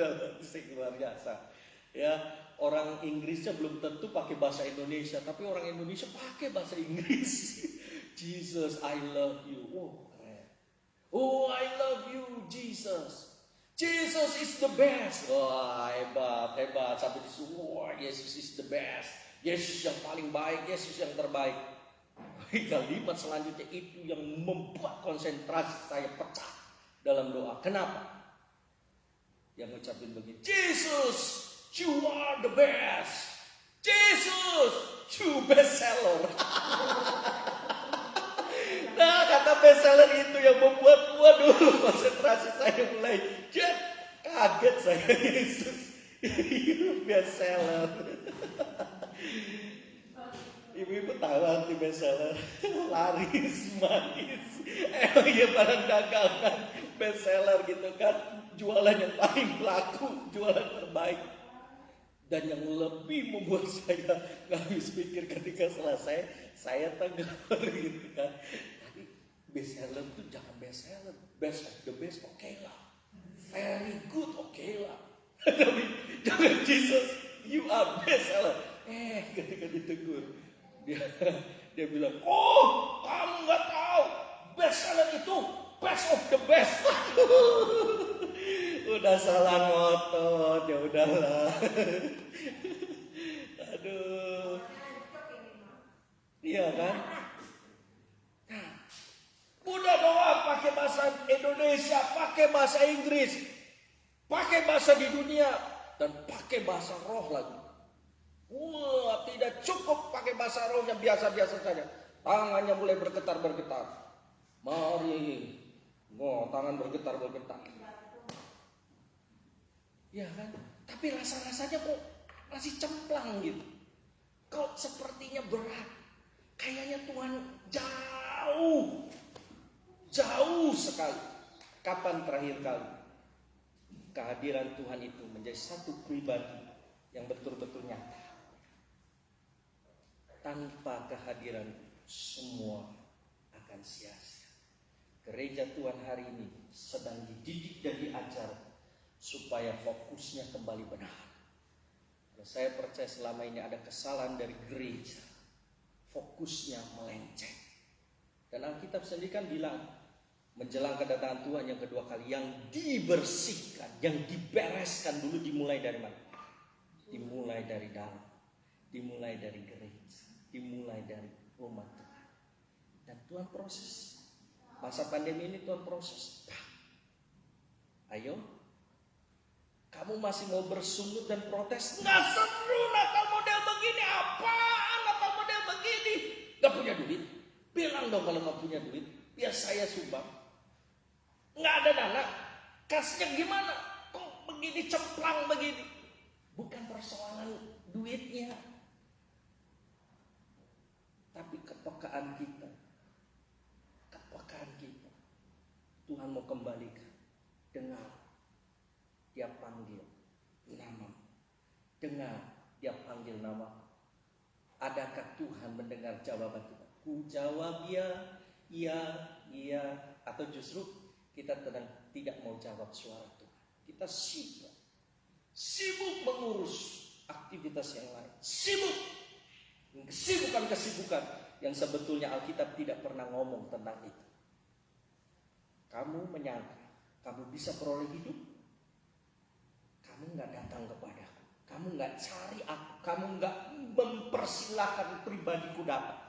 Luar biasa. Ya, orang Inggrisnya belum tentu pakai bahasa Indonesia, tapi orang Indonesia pakai bahasa Inggris. Jesus, I love you. Oh, oh, I love you, Jesus. Jesus is the best. Wah, hebat. Sampai disuruh, wah, Yesus is the best. Yesus yang paling baik, Yesus yang terbaik. Kalimat selanjutnya itu yang membuat konsentrasi saya pecah dalam doa. Kenapa? Yang ngucapin begini, Jesus, you are the best. Jesus, you best seller. Nah, kata best seller itu yang membuat waduh konsentrasi saya mulai kaget saya. Yesus, you best seller. Ibu-ibu tahu arti best seller? Laris, manis. Emang ya barang dagangan best seller gitu kan. Jualan yang paling laku, jualan terbaik. Dan yang lebih membuat saya gak habis pikir ketika selesai, saya tegur gitu kan. Tapi best seller itu jangan best seller. Best of the best oke lah. Very good oke lah. Tapi jangan Jesus, you are best seller. Ketika ditegur, dia bilang, oh kamu gak tahu, best seller itu best of the best. Udah salah ngotot, ya udahlah. Aduh. Iya kan? Nah, udah doa pakai bahasa Indonesia, pakai bahasa Inggris, pakai bahasa di dunia, dan pakai bahasa roh lagi. Wah, tidak cukup pakai bahasa roh yang biasa-biasa saja. Tangannya mulai bergetar-bergetar. Mari, tangan bergetar-bergetar. Ya kan? Tapi rasa-rasanya kok masih cemplang gitu. Kok sepertinya berat. Kayaknya Tuhan jauh sekali. Kapan terakhir kali kehadiran Tuhan itu menjadi satu pribadi yang betul-betul nyata? Tanpa kehadiran semua akan sia-sia. Gereja Tuhan hari ini sedang dididik dan diajar supaya fokusnya kembali benar. Saya percaya selama ini ada kesalahan dari gereja, fokusnya melenceng. Dan Alkitab sendiri kan bilang, menjelang kedatangan Tuhan yang kedua kali, yang dibersihkan, yang dibereskan dulu dimulai dari mana? Dimulai dari dalam, dimulai dari gereja, dimulai dari rumah Tuhan. Dan Tuhan proses. Masa pandemi ini Tuhan proses. Ayo, kamu masih mau bersungut dan protes? Nggak seru Natal model begini. Apaan Natal model begini? Nggak punya duit? Bilang dong kalau nggak punya duit. Biar saya sumbang. Nggak ada dana. Kasihnya gimana? Kok begini cemplang begini? Bukan persoalan duitnya. Tapi kepekaan kita. Kepekaan kita. Tuhan mau kembalikan. Dengar. Dia panggil nama. Dengar, dia panggil nama. Adakah Tuhan mendengar jawaban kita? Ku jawab iya. Atau justru kita tidak mau jawab suara Tuhan. Kita sibuk mengurus aktivitas yang lain. Kesibukan yang sebetulnya Alkitab tidak pernah ngomong tentang itu. Kamu menyangka kamu bisa peroleh hidup? Kamu nggak datang kepadaku, kamu nggak cari aku, kamu nggak mempersilahkan pribadiku datang,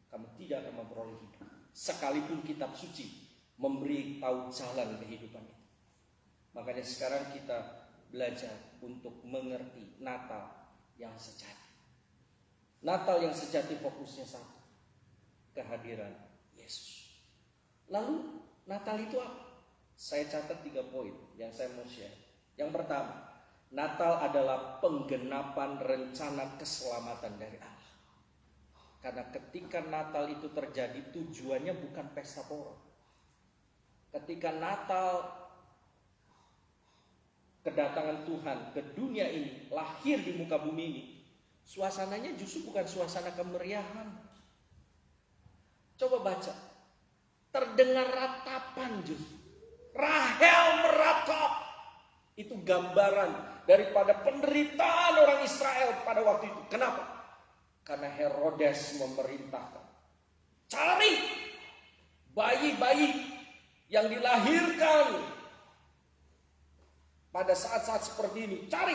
kamu tidak akan memperoleh hidup. Sekalipun kitab suci memberi tahu jalan kehidupan itu. Makanya sekarang kita belajar untuk mengerti Natal yang sejati. Natal yang sejati fokusnya satu, kehadiran Yesus. Lalu Natal itu apa? Saya catat 3 poin yang saya mau share. Yang pertama, Natal adalah penggenapan rencana keselamatan dari Allah. Karena ketika Natal itu terjadi, tujuannya bukan pesta pora. Ketika Natal, kedatangan Tuhan ke dunia ini, lahir di muka bumi ini, suasananya justru bukan suasana kemeriahan. Coba baca. Terdengar ratapan justru. Rahel meratap. Itu gambaran daripada penderitaan orang Israel pada waktu itu. Kenapa? Karena Herodes memerintahkan. Cari bayi-bayi yang dilahirkan pada saat-saat seperti ini. Cari.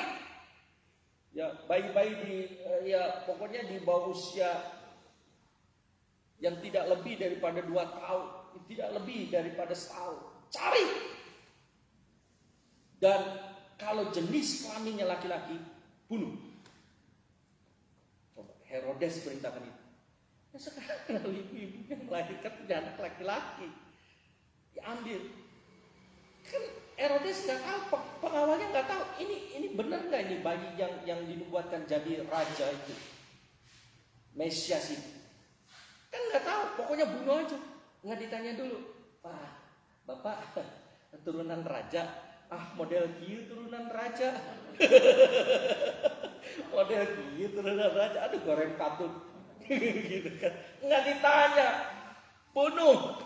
Ya, bayi-bayi ya pokoknya di bawah usia yang tidak lebih daripada 2 tahun, tidak lebih daripada setahun. Cari. Dan kalau jenis kelaminnya laki-laki, bunuh. Herodes perintahkan itu. Nah, sekarang ibu-ibu yang melahirkan punya anak laki-laki, diambil. Kan Herodes nggak tahu, pengawalnya nggak tahu. Ini benar nggak ini bayi yang dinubuatkan jadi raja itu, Mesias itu? Kan nggak tahu. Pokoknya bunuh aja. Nggak ditanya dulu. Pak, bapak turunan raja. Model kieu turunan raja. Model kieu turunan raja. Aduh goreng katut. Gitu kan. Nggak ditanya. Bunuh.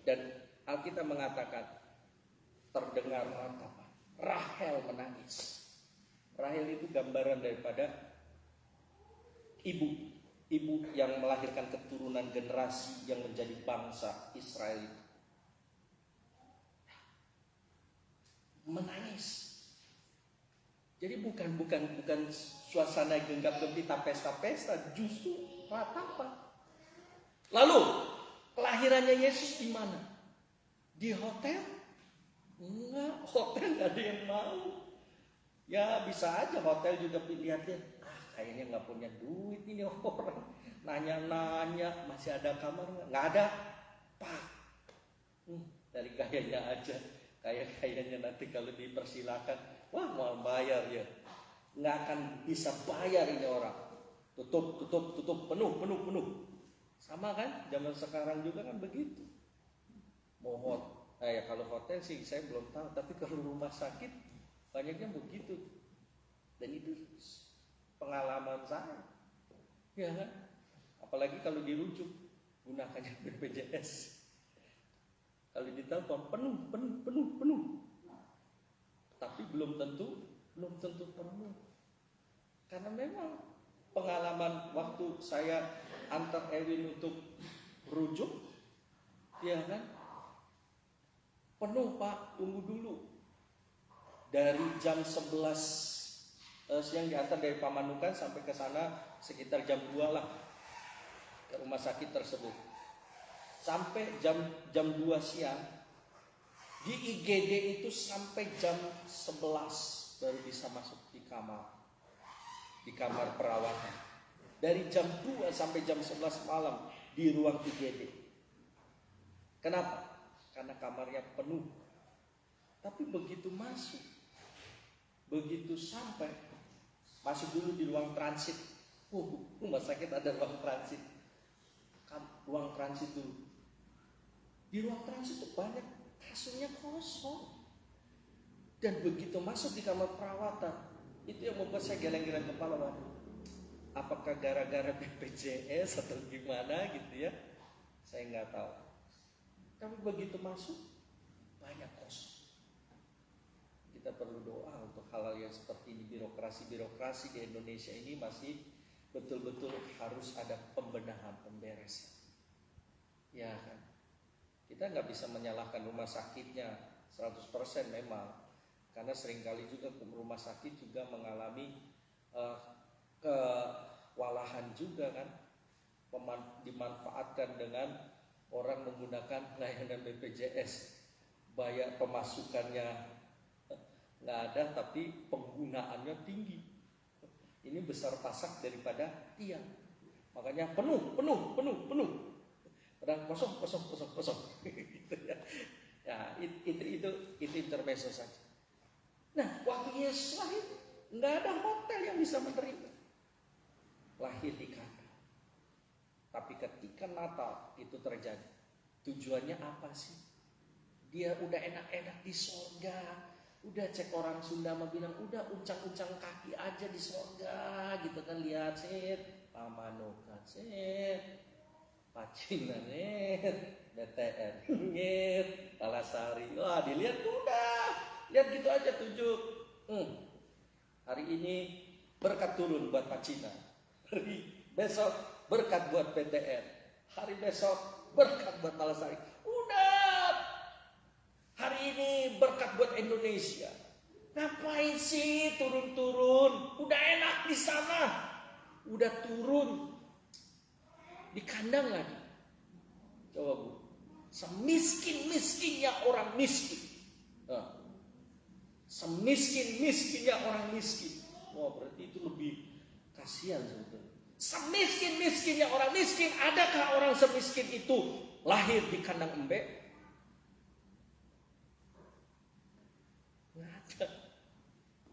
Dan Alkitab mengatakan terdengar ratapan. Rahel menangis. Rahel itu gambaran daripada ibu yang melahirkan keturunan generasi yang menjadi bangsa Israel itu. Menangis. Jadi bukan suasana genggam gembira pesta-pesta, justru ratapan. Lalu kelahirannya Yesus di mana? Di hotel? Enggak, hotel nggak ada yang mau. Ya bisa aja hotel juga lihat-lihat. Kayaknya nggak punya duit ini orang. Nanya-nanya masih ada kamar nggak? Nggak ada. Pak, dari kayaknya aja. Kayaknya nanti kalau dipersilakan, wah mau bayar ya. Nggak akan bisa bayar ini orang. Tutup, penuh. Sama kan? Zaman sekarang juga kan begitu. Ya kalau hotel sih saya belum tahu, tapi kalau rumah sakit banyaknya begitu. Dan itu pengalaman saya. Ya kan? Apalagi kalau dirujuk, gunakannya BPJS. Kalau ditelepon penuh. Tapi belum tentu penuh. Karena memang pengalaman waktu saya antar Ewin untuk rujuk, ya kan? Penuh Pak, tunggu dulu. Dari jam 11 siang diantar dari Pamanukan sampai ke sana sekitar jam 2 lah ke rumah sakit tersebut. Sampai jam 2 siang di IGD itu sampai jam 11 baru bisa masuk di kamar perawatan. Dari jam 2 sampai jam 11 malam di ruang IGD. Kenapa? Karena kamarnya penuh. Tapi begitu sampai, masuk dulu di ruang transit. Rumah sakit ada ruang transit. Ruang transit dulu. Di ruang transit itu banyak kasurnya kosong. Dan begitu masuk di kamar perawatan, itu yang membuat saya geleng-geleng kepala. Waduh, apakah gara-gara BPJS atau gimana gitu ya? Saya nggak tahu. Tapi begitu masuk, banyak kosong. Kita perlu doa untuk hal-hal yang seperti ini. Birokrasi di Indonesia ini masih betul-betul harus ada pembenahan, pemberesan. Ya kan? Kita nggak bisa menyalahkan rumah sakitnya 100% memang. Karena seringkali juga rumah sakit juga mengalami kewalahan juga kan. Dimanfaatkan dengan orang menggunakan layanan BPJS. Bayar pemasukannya nggak ada tapi penggunaannya tinggi. Ini besar pasak daripada tiang. Makanya penuh. Padahal kosong. Gitu ya. Ya, itu intermezzo saja. Nah, waktu Yesus lahir, nggak ada hotel yang bisa menerima. Lahir di kandang. Tapi ketika Natal itu terjadi, tujuannya apa sih? Dia udah enak-enak di sorga. Udah cek orang Sunda mah bilang, udah uncang-uncang kaki aja di sorga. Gitu kan, lihat sih, Pamanukan sih. Pacinan DTR Talasari. Wah, dilihat tuh udah. Lihat gitu aja tunjuk. Hari ini berkat turun buat Pacinan. Hari besok berkat buat PTN. Hari besok berkat buat Talasari. Udah. Hari ini berkat buat Indonesia. Ngapain sih turun-turun? Udah enak di sana. Udah turun. Di kandang lagi. Coba Bu. Semiskin-miskinnya orang miskin. Semiskin-miskinnya orang miskin. Wah, berarti itu lebih kasihan sebetulnya. Semiskin-miskinnya orang miskin. Adakah orang semiskin itu lahir di kandang embek? Nggak ada.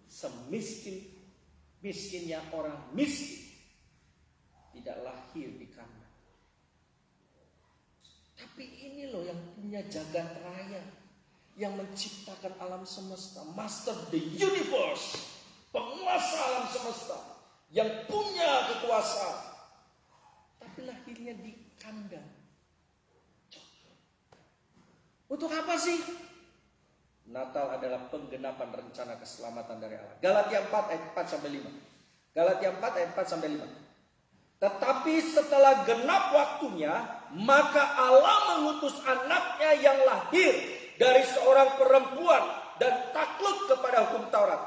Semiskin-miskinnya orang miskin tidak lahir di kandang. Tapi ini loh yang punya jagat raya, yang menciptakan alam semesta, master the universe, penguasa alam semesta, yang punya kekuasaan, tapi lahirnya di kandang. Untuk apa sih? Natal adalah penggenapan rencana keselamatan dari Allah. Galatia 4 ayat 4 sampai 5. Galatia 4 ayat 4 sampai 5. Tetapi setelah genap waktunya, maka Allah mengutus anaknya yang lahir dari seorang perempuan dan takluk kepada hukum Taurat.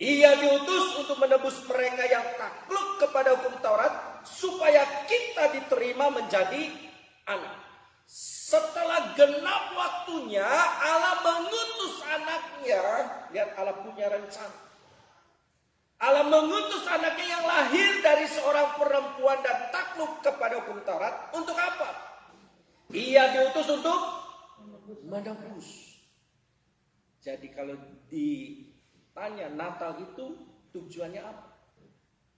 Ia diutus untuk menebus mereka yang takluk kepada hukum Taurat, supaya kita diterima menjadi anak. Setelah genap waktunya, Allah mengutus anaknya. Lihat, Allah punya rencana. Allah mengutus anaknya yang lahir dari seorang perempuan dan takluk kepada hukum Taurat. Untuk apa? Ia diutus untuk menebus. Jadi kalau ditanya Natal itu tujuannya apa?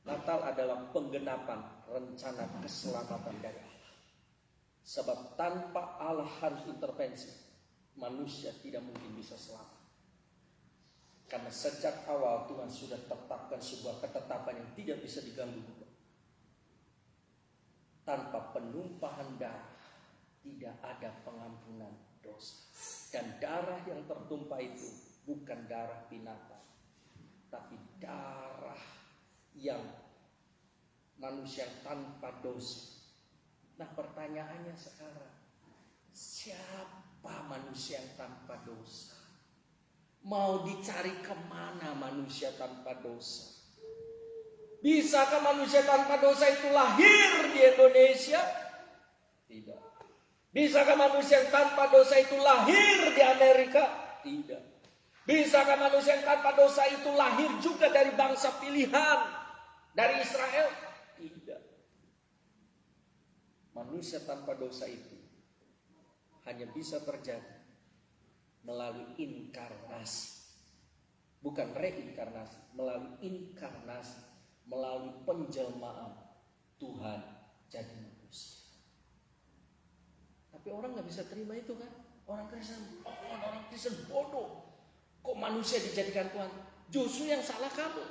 Natal adalah penggenapan rencana keselamatan dari Allah. Sebab tanpa Allah harus intervensi, manusia tidak mungkin bisa selamat. Karena sejak awal Tuhan sudah tetapkan sebuah ketetapan yang tidak bisa diganggu. Tanpa penumpahan darah tidak ada pengampunan dosa. Dan darah yang tertumpah itu bukan darah binatang, tapi darah yang manusia tanpa dosa. Nah, pertanyaannya sekarang, siapa manusia yang tanpa dosa? Mau dicari kemana manusia tanpa dosa? Bisakah manusia tanpa dosa itu lahir di Indonesia? Tidak. Bisakah manusia yang tanpa dosa itu lahir di Amerika? Tidak. Bisakah manusia yang tanpa dosa itu lahir juga dari bangsa pilihan dari Israel? Tidak. Manusia tanpa dosa itu hanya bisa terjadi melalui inkarnasi, bukan reinkarnasi, melalui inkarnasi, melalui penjelmaan Tuhan jadi manusia. Tapi orang nggak bisa terima itu kan? Orang Kristen bodoh. Kok manusia dijadikan Tuhan? Justru yang salah kamu.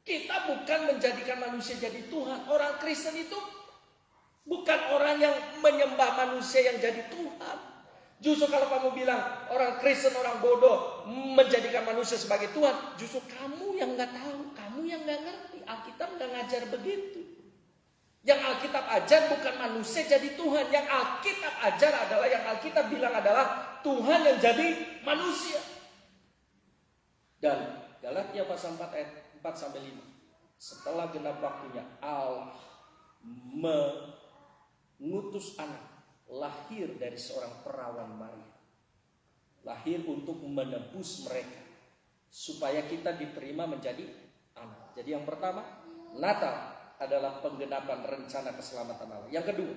Kita bukan menjadikan manusia jadi Tuhan. Orang Kristen itu bukan orang yang menyembah manusia yang jadi Tuhan. Justru kalau kamu bilang orang Kristen, orang bodoh menjadikan manusia sebagai Tuhan, justru kamu yang nggak tahu, kamu yang nggak ngerti. Alkitab nggak ngajar begitu. Yang Alkitab ajar bukan manusia jadi Tuhan. Yang Alkitab ajar adalah, yang Alkitab bilang adalah Tuhan yang jadi manusia. Dan Galatia pasal 4 ayat 4 sampai 5. Setelah genap waktunya, Allah mengutus anak lahir dari seorang perawan Maria. Lahir untuk menebus mereka supaya kita diterima menjadi anak. Jadi yang pertama, Natal adalah penggenapan rencana keselamatan Allah. Yang kedua,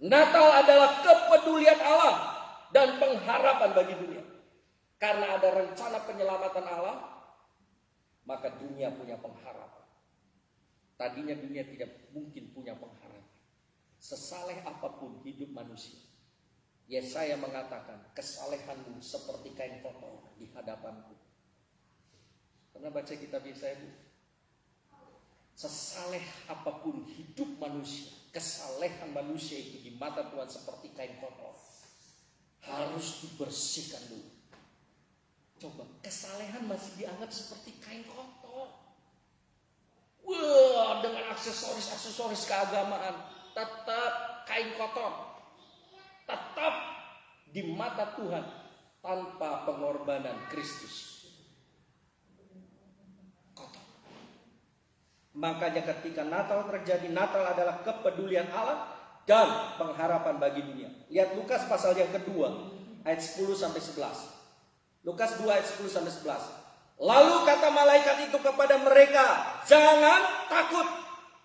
Natal adalah kepedulian Allah dan pengharapan bagi dunia. Karena ada rencana penyelamatan Allah, maka dunia punya pengharapan. Tadinya dunia tidak mungkin punya pengharapan. Sesaleh apapun hidup manusia, Yesaya mengatakan, kesalehanmu seperti kain kotor di hadapanku. Pernah baca kitab Yesaya itu? Sesaleh apapun hidup manusia, kesalehan manusia itu di mata Tuhan seperti kain kotor. Harus dibersihkan dulu. Coba, kesalehan masih dianggap seperti kain kotor. Wah, dengan aksesoris keagamaan. Tetap kain kotor, tetap di mata Tuhan tanpa pengorbanan Kristus Makanya ketika Natal terjadi, Natal adalah kepedulian Allah dan pengharapan bagi dunia. Lihat Lukas pasal yang kedua, ayat 10 sampai 11. Lukas 2 ayat 10 sampai 11. Lalu kata malaikat itu kepada mereka, jangan takut,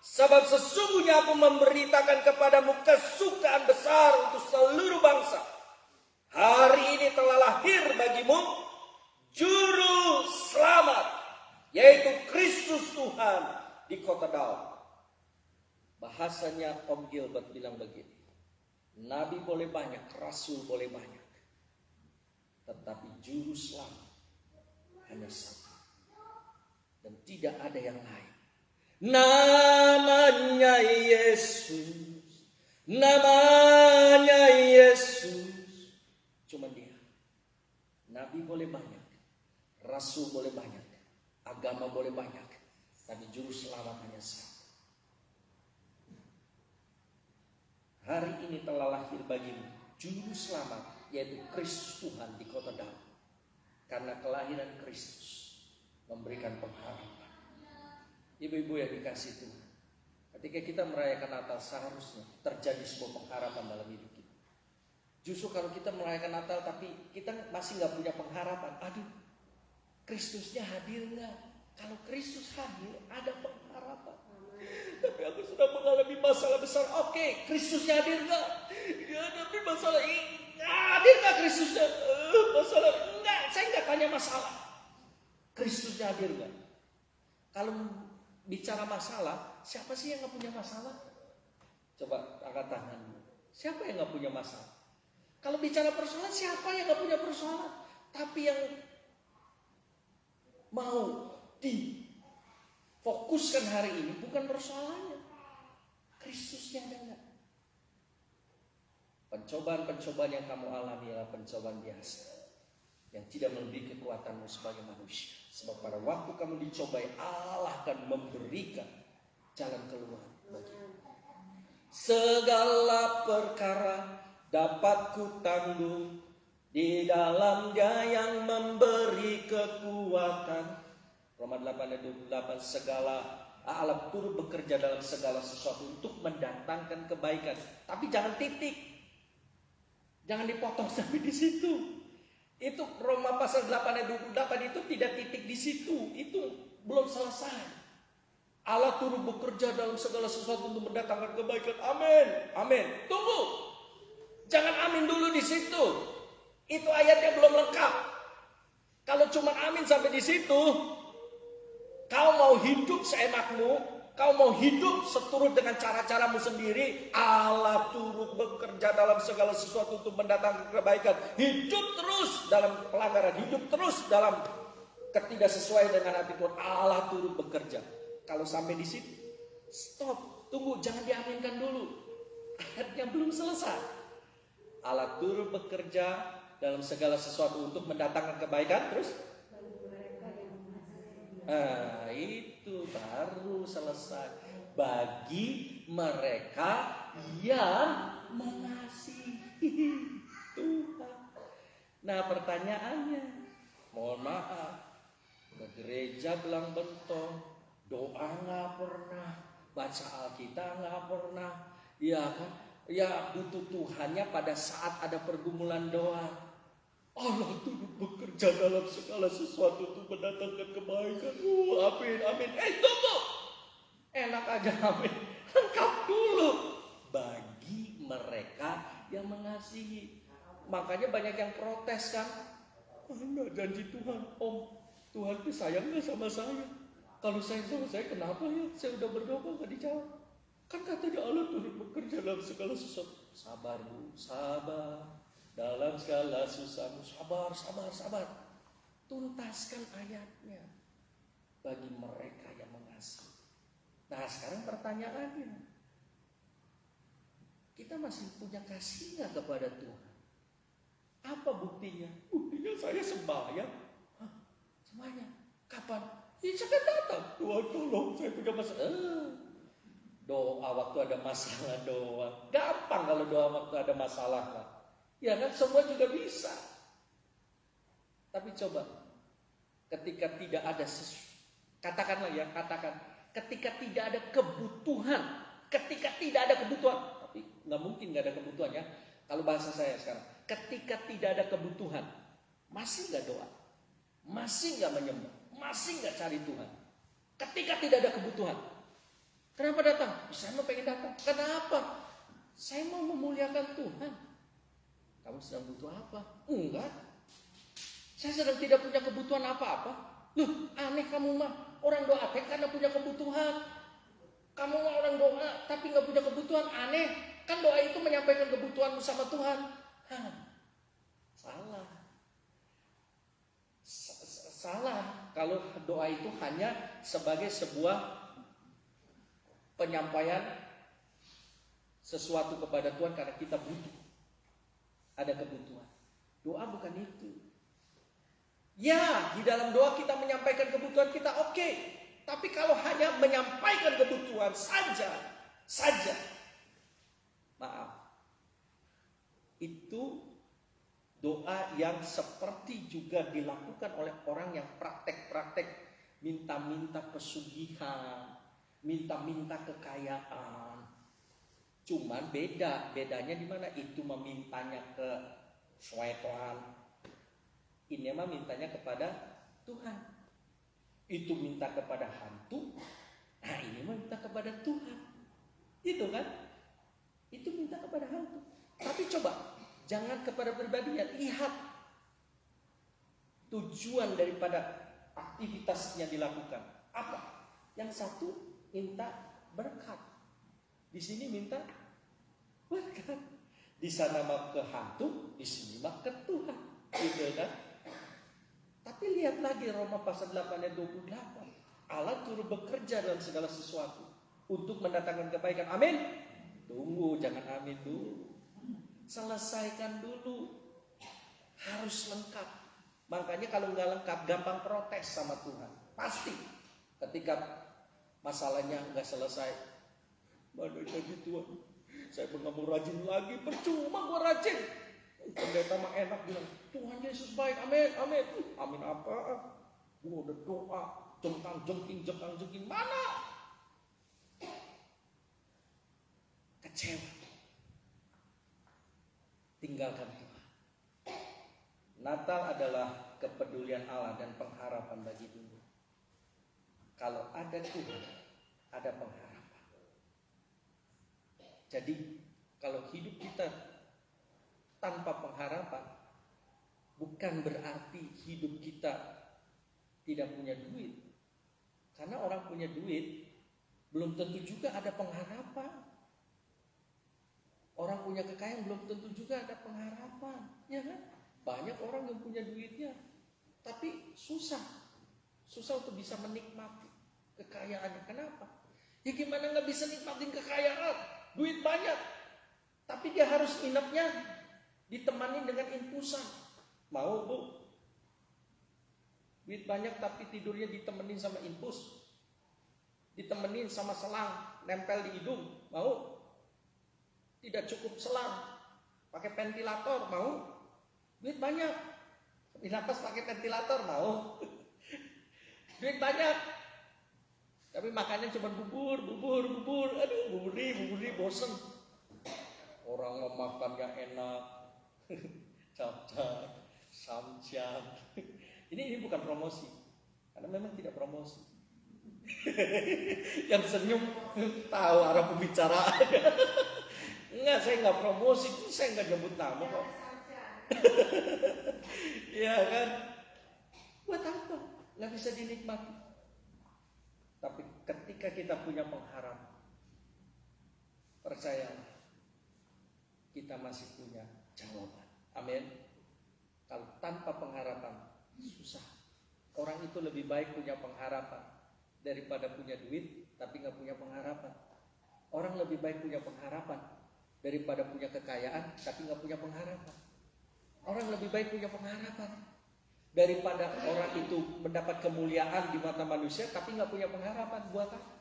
sebab sesungguhnya aku memberitakan kepadamu kesukaan besar untuk seluruh bangsa. Hari ini telah lahir bagimu juru selamat, yaitu Kristus Tuhan di kota Daud. Bahasanya Om Gilbert bilang begini, nabi boleh banyak, rasul boleh banyak, tetapi juru selamat hanya satu, dan tidak ada yang lain. Namanya Yesus, namanya Yesus. Cuma dia. Nabi boleh banyak, rasul boleh banyak, agama boleh banyak, tapi juru selamat hanya satu. Hari ini telah lahir bagimu juru selamat, yaitu Kristus Tuhan di kota Daud. Karena kelahiran Kristus memberikan pengharapan. Ibu-ibu yang dikasih Tuhan, ketika kita merayakan Natal seharusnya terjadi sebuah pengharapan dalam hidup kita. Justru kalau kita merayakan Natal tapi kita masih gak punya pengharapan, aduh, Kristusnya hadir gak? Kalau Kristus hadir, ada pengharapan. Tapi aku sudah mengalami masalah besar. Oke, Kristusnya hadir gak? Ya, tapi masalah ini hadir gak Kristusnya? Masalah enggak, saya nggak tanya masalah. Kristusnya hadir gak? Kalau bicara masalah, siapa sih yang nggak punya masalah? Coba angkat tangan. Siapa yang nggak punya masalah? Kalau bicara persoalan, siapa yang nggak punya persoalan? Tapi yang mau difokuskan hari ini bukan persoalannya, Kristusnya ada nggak? Pencobaan-pencobaan yang kamu alami adalah pencobaan biasa yang tidak melebihi kekuatanmu sebagai manusia. Sebab pada waktu kamu dicobai, Allah akan memberikan jalan keluar bagimu. Segala perkara dapat kutanggung di dalam Dia yang memberi kekuatan. Roma 8 ayat 28, segala Allah turut bekerja dalam segala sesuatu untuk mendatangkan kebaikan. Tapi jangan titik. Jangan dipotong sampai di situ. Itu Roma pasal 8 ayat 28 itu tidak titik di situ. Itu belum selesai. Allah turut bekerja dalam segala sesuatu untuk mendatangkan kebaikan. Amin. Amin. Tunggu. Jangan amin dulu di situ. Itu ayatnya belum lengkap. Kalau cuma amin sampai di situ, kau mau hidup seenakmu, kau mau hidup seturut dengan cara-caramu sendiri, Allah turut bekerja dalam segala sesuatu untuk mendatangkan kebaikan. Hidup terus dalam pelanggaran, hidup terus dalam ketidaksesuaian dengan hati Tuhan, Allah turut bekerja. Kalau sampai di situ, stop, tunggu, jangan diaminkan dulu. Ayatnya belum selesai. Allah turut bekerja dalam segala sesuatu untuk mendatangkan kebaikan, terus? Nah, itu baru selesai. Bagi mereka yang mengasihi Tuhan. Nah, pertanyaannya, mohon maaf, ke gereja belang bentong, doa nggak pernah, baca Alkitab nggak pernah, ya kan? Ya butuh Tuhannya pada saat ada pergumulan doa. Allah turut bekerja dalam segala sesuatu untuk mendatangkan kebaikan. Amin, amin. Tunggu. Enak aja amin. Lengkap dulu. Bagi mereka yang mengasihi. Makanya banyak yang protes kan. Enggak janji Tuhan. Om, Tuhan itu sayang gak sama saya? Kalau sayang sama saya kenapa ya? Saya udah berdoa gak dijawab. Kan katanya Allah turut bekerja dalam segala sesuatu. Sabar bu, sabar. Dalam segala susahmu, sabar, sabar, sabar. Tuntaskan ayatnya. Bagi mereka yang mengasihi. Nah sekarang pertanyaannya, kita masih punya kasih gak kepada Tuhan? Apa buktinya? Buktinya saya sembahyang. Hah? Sembahyang? Kapan? Ya saya datang. Tuhan tolong, saya punya masalah. Doa waktu ada masalah doa. Gampang kalau doa waktu ada masalah lah. Ya kan semua juga bisa. Tapi coba ketika tidak ada katakanlah ya, katakan ketika tidak ada kebutuhan. Ketika tidak ada kebutuhan. Tapi nggak mungkin nggak ada kebutuhan ya. Kalau bahasa saya sekarang. Ketika tidak ada kebutuhan. Masih nggak doa? Masih nggak menyembah? Masih nggak cari Tuhan? Ketika tidak ada kebutuhan. Kenapa datang? Saya mau pengen datang. Kenapa? Saya mau memuliakan Tuhan. Kamu sedang butuh apa? Enggak. Saya sedang tidak punya kebutuhan apa-apa. Loh, aneh kamu mah. Orang doa karena punya kebutuhan. Kamu mah orang doa tapi nggak punya kebutuhan. Aneh. Kan doa itu menyampaikan kebutuhanmu sama Tuhan. Hah, salah. Salah. Kalau doa itu hanya sebagai sebuah penyampaian sesuatu kepada Tuhan karena kita butuh. Ada kebutuhan. Doa bukan itu. Ya, di dalam doa kita menyampaikan kebutuhan kita, oke. Tapi kalau hanya menyampaikan kebutuhan saja, maaf. Itu doa yang seperti juga dilakukan oleh orang yang praktek-praktek minta-minta pesugihan, minta-minta kekayaan. Cuman bedanya di mana? Itu memintanya ke syaitan. Ini mah mintanya kepada Tuhan. Itu minta kepada hantu. Nah, ini mah minta kepada Tuhan. Itu kan? Itu minta kepada hantu. Tapi coba, jangan kepada pribadinya. Lihat tujuan daripada aktivitasnya dilakukan. Apa? Yang satu minta berkat. Di sini minta berkat. Di sana mah ke hantu, di sini mah ke Tuhan. Gitu kan? Tapi lihat lagi Roma pasal 8 ayat 28. Allah turut bekerja dalam segala sesuatu untuk mendatangkan kebaikan. Amin. Tunggu, jangan amin dulu. Selesaikan dulu. Harus lengkap. Makanya kalau nggak lengkap gampang protes sama Tuhan. Pasti. Ketika masalahnya nggak selesai. Mana jadi Tuhan? Saya nggak mau rajin lagi. Percuma gua rajin. Pendeta mah enak bilang, Tuhan Yesus baik, amin, amin. Amin apa? Gua udah doa, jengking, mana? Kecewa. Tinggalkan Tuhan. Natal adalah kepedulian Allah dan pengharapan bagi dunia. Kalau ada Tuhan, ada pengharapan. Jadi, kalau hidup kita tanpa pengharapan, bukan berarti hidup kita tidak punya duit. Karena orang punya duit, belum tentu juga ada pengharapan. Orang punya kekayaan, belum tentu juga ada pengharapan. Ya kan? Banyak orang yang punya duitnya, tapi susah untuk bisa menikmati kekayaannya. Kenapa? Ya gimana nggak bisa nikmatin kekayaan? Duit banyak, tapi dia harus inapnya ditemani dengan infusan. Mau bu? Duit banyak tapi tidurnya ditemenin sama infus. Ditemenin sama selang nempel di hidung. Mau? Tidak cukup selang, pakai ventilator. Mau? Duit banyak, dinapas pakai ventilator. Mau? Duit banyak, tapi makannya cuma bubur. Aduh, bubur bosen. Orang mau makannya enak. Capcay, samjang. Ini bukan promosi, karena memang tidak promosi. Yang senyum tahu arah pembicaraan. Enggak, saya nggak promosi, saya nggak nyebut nama kok. Ya kan? Buat apa? Nggak bisa dinikmati. Tapi ketika kita punya pengharapan, percayalah, kita masih punya jawaban. Amin. Kalau tanpa pengharapan susah. Orang itu lebih baik punya pengharapan daripada punya duit tapi nggak punya pengharapan. Orang lebih baik punya pengharapan daripada punya kekayaan tapi nggak punya pengharapan. Orang lebih baik punya pengharapan daripada orang itu mendapat kemuliaan di mata manusia tapi nggak punya pengharapan. Buat apa?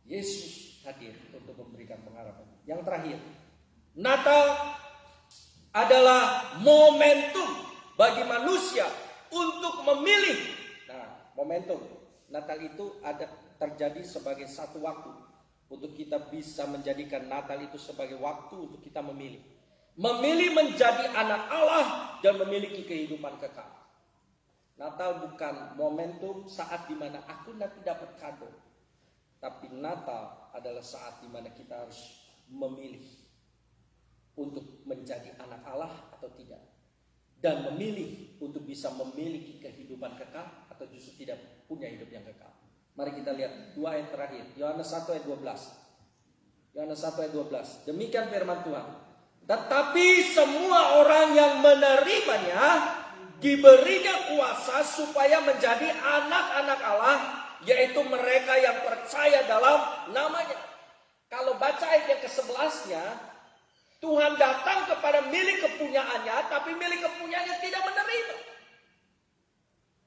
Yesus hadir untuk memberikan pengharapan. Yang terakhir, Natal adalah momentum bagi manusia untuk memilih. Nah, momentum. Natal itu terjadi sebagai satu waktu untuk kita bisa menjadikan Natal itu sebagai waktu untuk kita memilih. Memilih menjadi anak Allah dan memiliki kehidupan kekal. Natal bukan momentum saat dimana aku nanti dapat kado. Tapi Natal adalah saat dimana kita harus memilih untuk menjadi anak Allah atau tidak. Dan memilih untuk bisa memiliki kehidupan kekal atau justru tidak punya hidup yang kekal. Mari kita lihat 2 ayat terakhir. Yohanes 1 ayat 12. Yohanes 1 ayat 12. Demikian firman Tuhan. Tetapi semua orang yang menerimanya diberinya kuasa supaya menjadi anak-anak Allah, yaitu mereka yang percaya dalam namanya. Kalau baca ayat yang ke-11-nya, Tuhan datang kepada milik kepunyaannya, tapi milik kepunyaannya tidak menerima.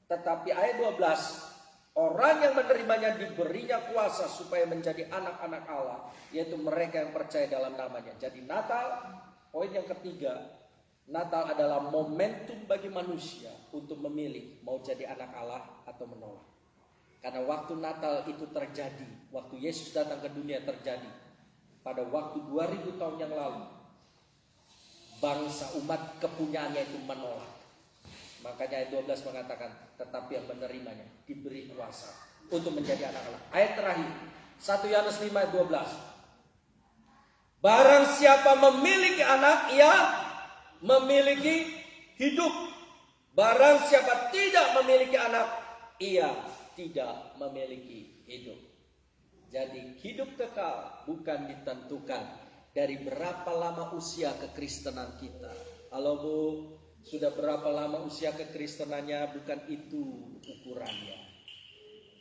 Tetapi ayat 12, orang yang menerimanya diberinya kuasa supaya menjadi anak-anak Allah, yaitu mereka yang percaya dalam namanya. Jadi Natal, poin yang ketiga, Natal adalah momentum bagi manusia untuk memilih mau jadi anak Allah atau menolak. Karena waktu Natal itu terjadi, waktu Yesus datang ke dunia terjadi pada waktu 2000 tahun yang lalu. Bangsa umat kepunyaannya itu menolak. Makanya ayat 12 mengatakan, tetapi yang menerimanya diberi kuasa untuk menjadi anak Allah. Ayat terakhir, 1 Yohanes 5 ayat 12. Barang siapa memiliki anak, ia memiliki hidup. Barang siapa tidak memiliki anak, ia tidak memiliki hidup. Jadi hidup kekal bukan ditentukan dari berapa lama usia kekristenan kita. Halo Bu, sudah berapa lama usia kekristenannya, bukan itu ukurannya.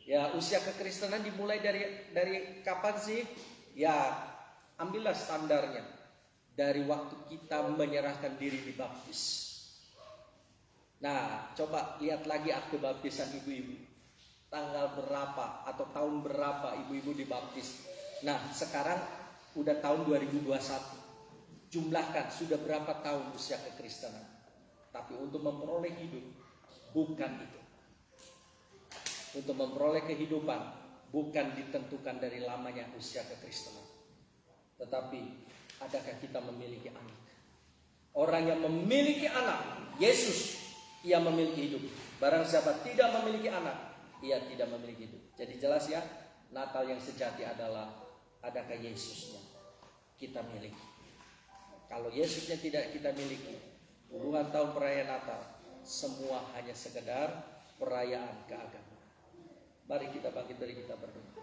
Ya, usia kekristenan dimulai dari kapan sih? Ya, ambillah standarnya dari waktu kita menyerahkan diri dibaptis. Nah, coba lihat lagi akte baptisan ibu-ibu. Tanggal berapa atau tahun berapa ibu-ibu dibaptis. Nah, sekarang udah tahun 2021. Jumlahkan sudah berapa tahun usia kekristenan. Tapi untuk memperoleh hidup, bukan itu. Untuk memperoleh kehidupan, bukan ditentukan dari lamanya usia kekristenan. Tetapi, adakah kita memiliki anak? Orang yang memiliki anak, Yesus, ia memiliki hidup. Barang siapa tidak memiliki anak, ia tidak memiliki hidup. Jadi jelas ya, Natal yang sejati adalah adakah Yesusnya kita miliki. Kalau Yesusnya tidak kita miliki, puluhan tahun perayaan Natal semua hanya sekedar perayaan keagamaan. Mari kita bangkit dari kita berdoa.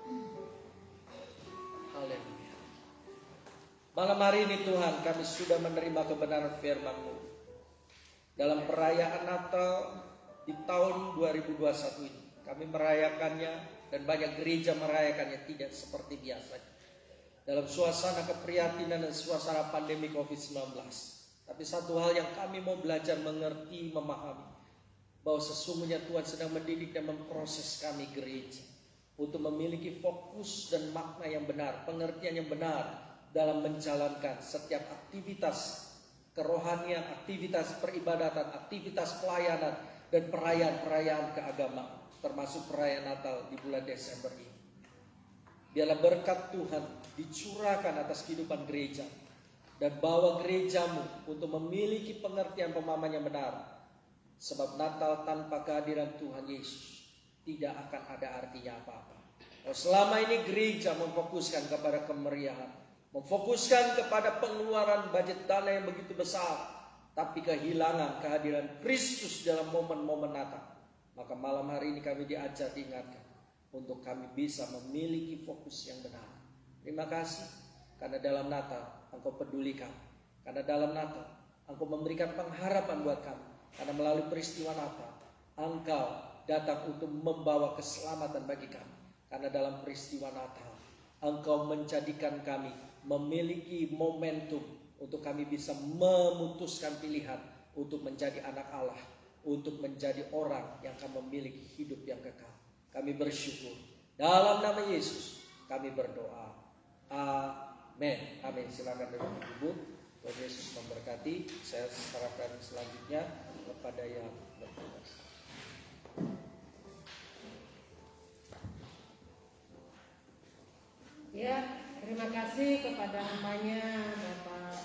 Haleluya. Malam hari ini Tuhan, kami sudah menerima kebenaran firman-Mu. Dalam perayaan Natal di tahun 2021 ini, kami merayakannya dan banyak gereja merayakannya tidak seperti biasa. Dalam suasana keprihatinan dan suasana pandemi COVID-19. Tapi satu hal yang kami mau belajar mengerti, memahami. Bahwa sesungguhnya Tuhan sedang mendidik dan memproses kami gereja. Untuk memiliki fokus dan makna yang benar, pengertian yang benar. Dalam menjalankan setiap aktivitas kerohanian, aktivitas peribadatan, aktivitas pelayanan. Dan perayaan-perayaan keagamaan. Termasuk perayaan Natal di bulan Desember ini. Biarlah berkat Tuhan dicurahkan atas kehidupan gereja. Dan bawa gerejamu untuk memiliki pengertian pemahaman yang benar. Sebab Natal tanpa kehadiran Tuhan Yesus tidak akan ada artinya apa-apa. Kalau selama ini gereja memfokuskan kepada kemeriahan. Memfokuskan kepada pengeluaran budget dana yang begitu besar. Tapi kehilangan kehadiran Kristus dalam momen-momen Natal. Maka malam hari ini kami diajar, diingatkan. Untuk kami bisa memiliki fokus yang benar. Terima kasih. Karena dalam Natal Engkau pedulikan. Karena dalam Natal Engkau memberikan pengharapan buat kami. Karena melalui peristiwa Natal Engkau datang untuk membawa keselamatan bagi kami. Karena dalam peristiwa Natal Engkau menjadikan kami memiliki momentum untuk kami bisa memutuskan pilihan untuk menjadi anak Allah. Untuk menjadi orang yang akan memiliki hidup yang kekal. Kami bersyukur. Dalam nama Yesus kami berdoa. Amin. Amin. Silakan duduk. Tuhan Yesus memberkati. Saya serahkan selanjutnya kepada yang bertugas. Ya, terima kasih kepada hambanya Bapak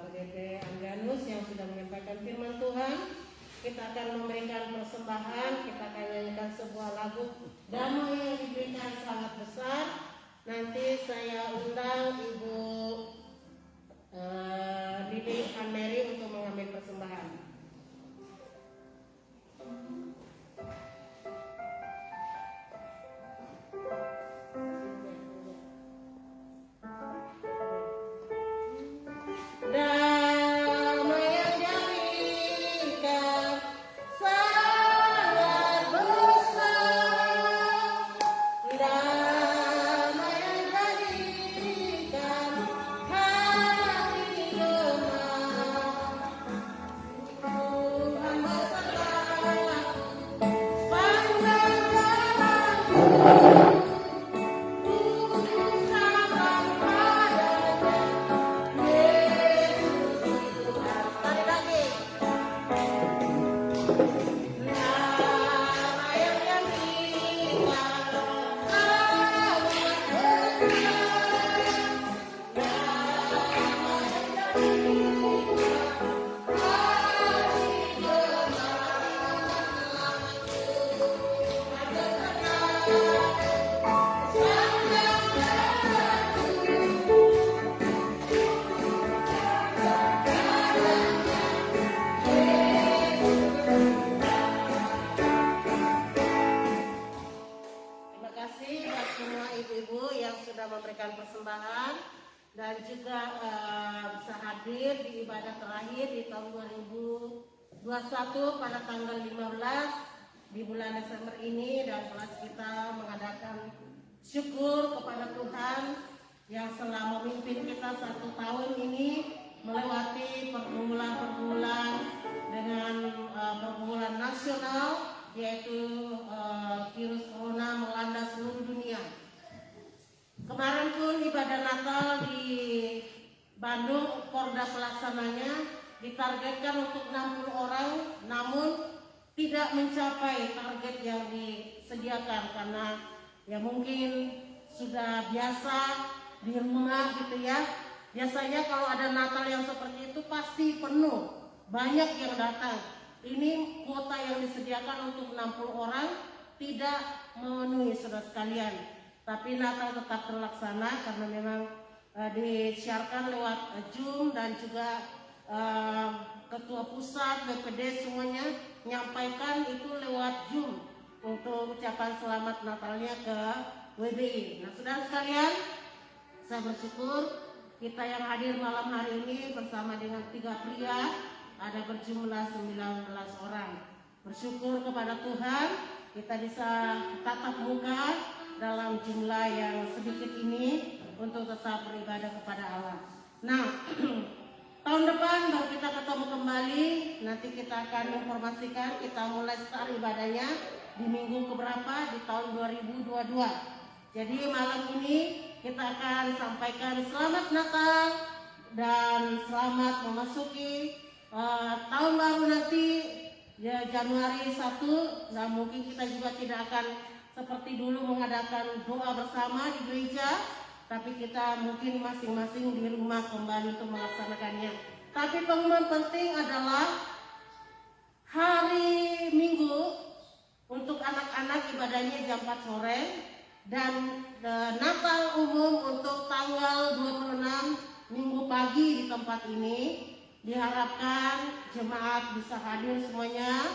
PDP Angganus yang sudah menyampaikan firman Tuhan. Kita akan memberikan persembahan, kita akan nyanyikan sebuah lagu damai yang diberikan sangat besar. Nanti saya undang Ibu Didi Mary untuk mengambil persembahan. Damai yang diberikan sangat besar, damai yang jadikan hati gemar. Tuhan beserta sepanjang jalan usahakan padanya. Sekali lagi. Nama yang diberikan sangat besar. Nama yang diberikan hati gemar. Tuhan beserta Terima kasih buat semua ibu-ibu yang sudah memberikan persembahan dan juga bisa hadir di ibadah terakhir di tahun 2021 pada tanggal 15 di bulan Desember ini, dan kelas kita mengadakan syukur kepada Tuhan yang telah memimpin kita 1 tahun ini melewati pergumulan-pergumulan dengan pergumulan nasional, yaitu virus corona melanda seluruh dunia. Kemarin pun ibadah Natal di Bandung, Porda pelaksananya ditargetkan untuk 60 orang, namun tidak mencapai target yang disediakan karena ya mungkin sudah biasa di rumah gitu ya. Biasanya kalau ada Natal yang seperti itu pasti penuh, banyak yang datang. Ini kuota yang disediakan untuk 60 orang tidak memenuhi saudara sekalian. Tapi Natal tetap terlaksana karena memang disiarkan lewat Zoom, dan juga ketua pusat, BPD semuanya menyampaikan itu lewat Zoom untuk ucapan selamat Natalnya ke WBI. Nah, saudara sekalian, saya bersyukur kita yang hadir malam hari ini bersama dengan 3 pria ada berjumlah 19 orang. Bersyukur kepada Tuhan kita bisa tatap muka dalam jumlah yang sedikit ini untuk tetap beribadah kepada Allah. Nah, tahun depan baru kita ketemu kembali. Nanti kita akan informasikan kita mulai start ibadahnya di minggu keberapa di tahun 2022. Jadi malam ini kita akan sampaikan selamat Natal dan selamat memasuki tahun baru nanti ya Januari 1. Nah, mungkin kita juga tidak akan seperti dulu mengadakan doa bersama di gereja, tapi kita mungkin masing-masing di rumah kembali untuk melaksanakannya. Tapi pengumuman penting adalah hari Minggu untuk anak-anak ibadahnya jam 4 sore, dan Natal umum untuk tanggal 26 Minggu pagi di tempat ini. Diharapkan jemaat bisa hadir semuanya,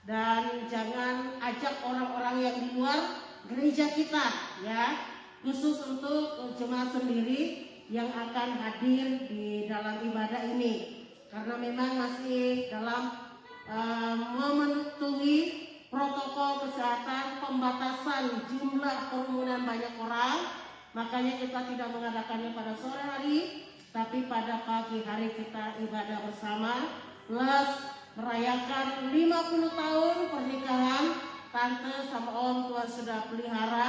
dan jangan ajak orang-orang yang di luar gereja kita ya, khusus untuk jemaat sendiri yang akan hadir di dalam ibadah ini, karena memang masih dalam memenuhi protokol kesehatan, pembatasan jumlah kerumunan banyak orang. Makanya kita tidak mengadakannya pada sore hari, tapi pada pagi hari kita ibadah bersama plus merayakan 50 tahun pernikahan tante sama om Tuhan sudah pelihara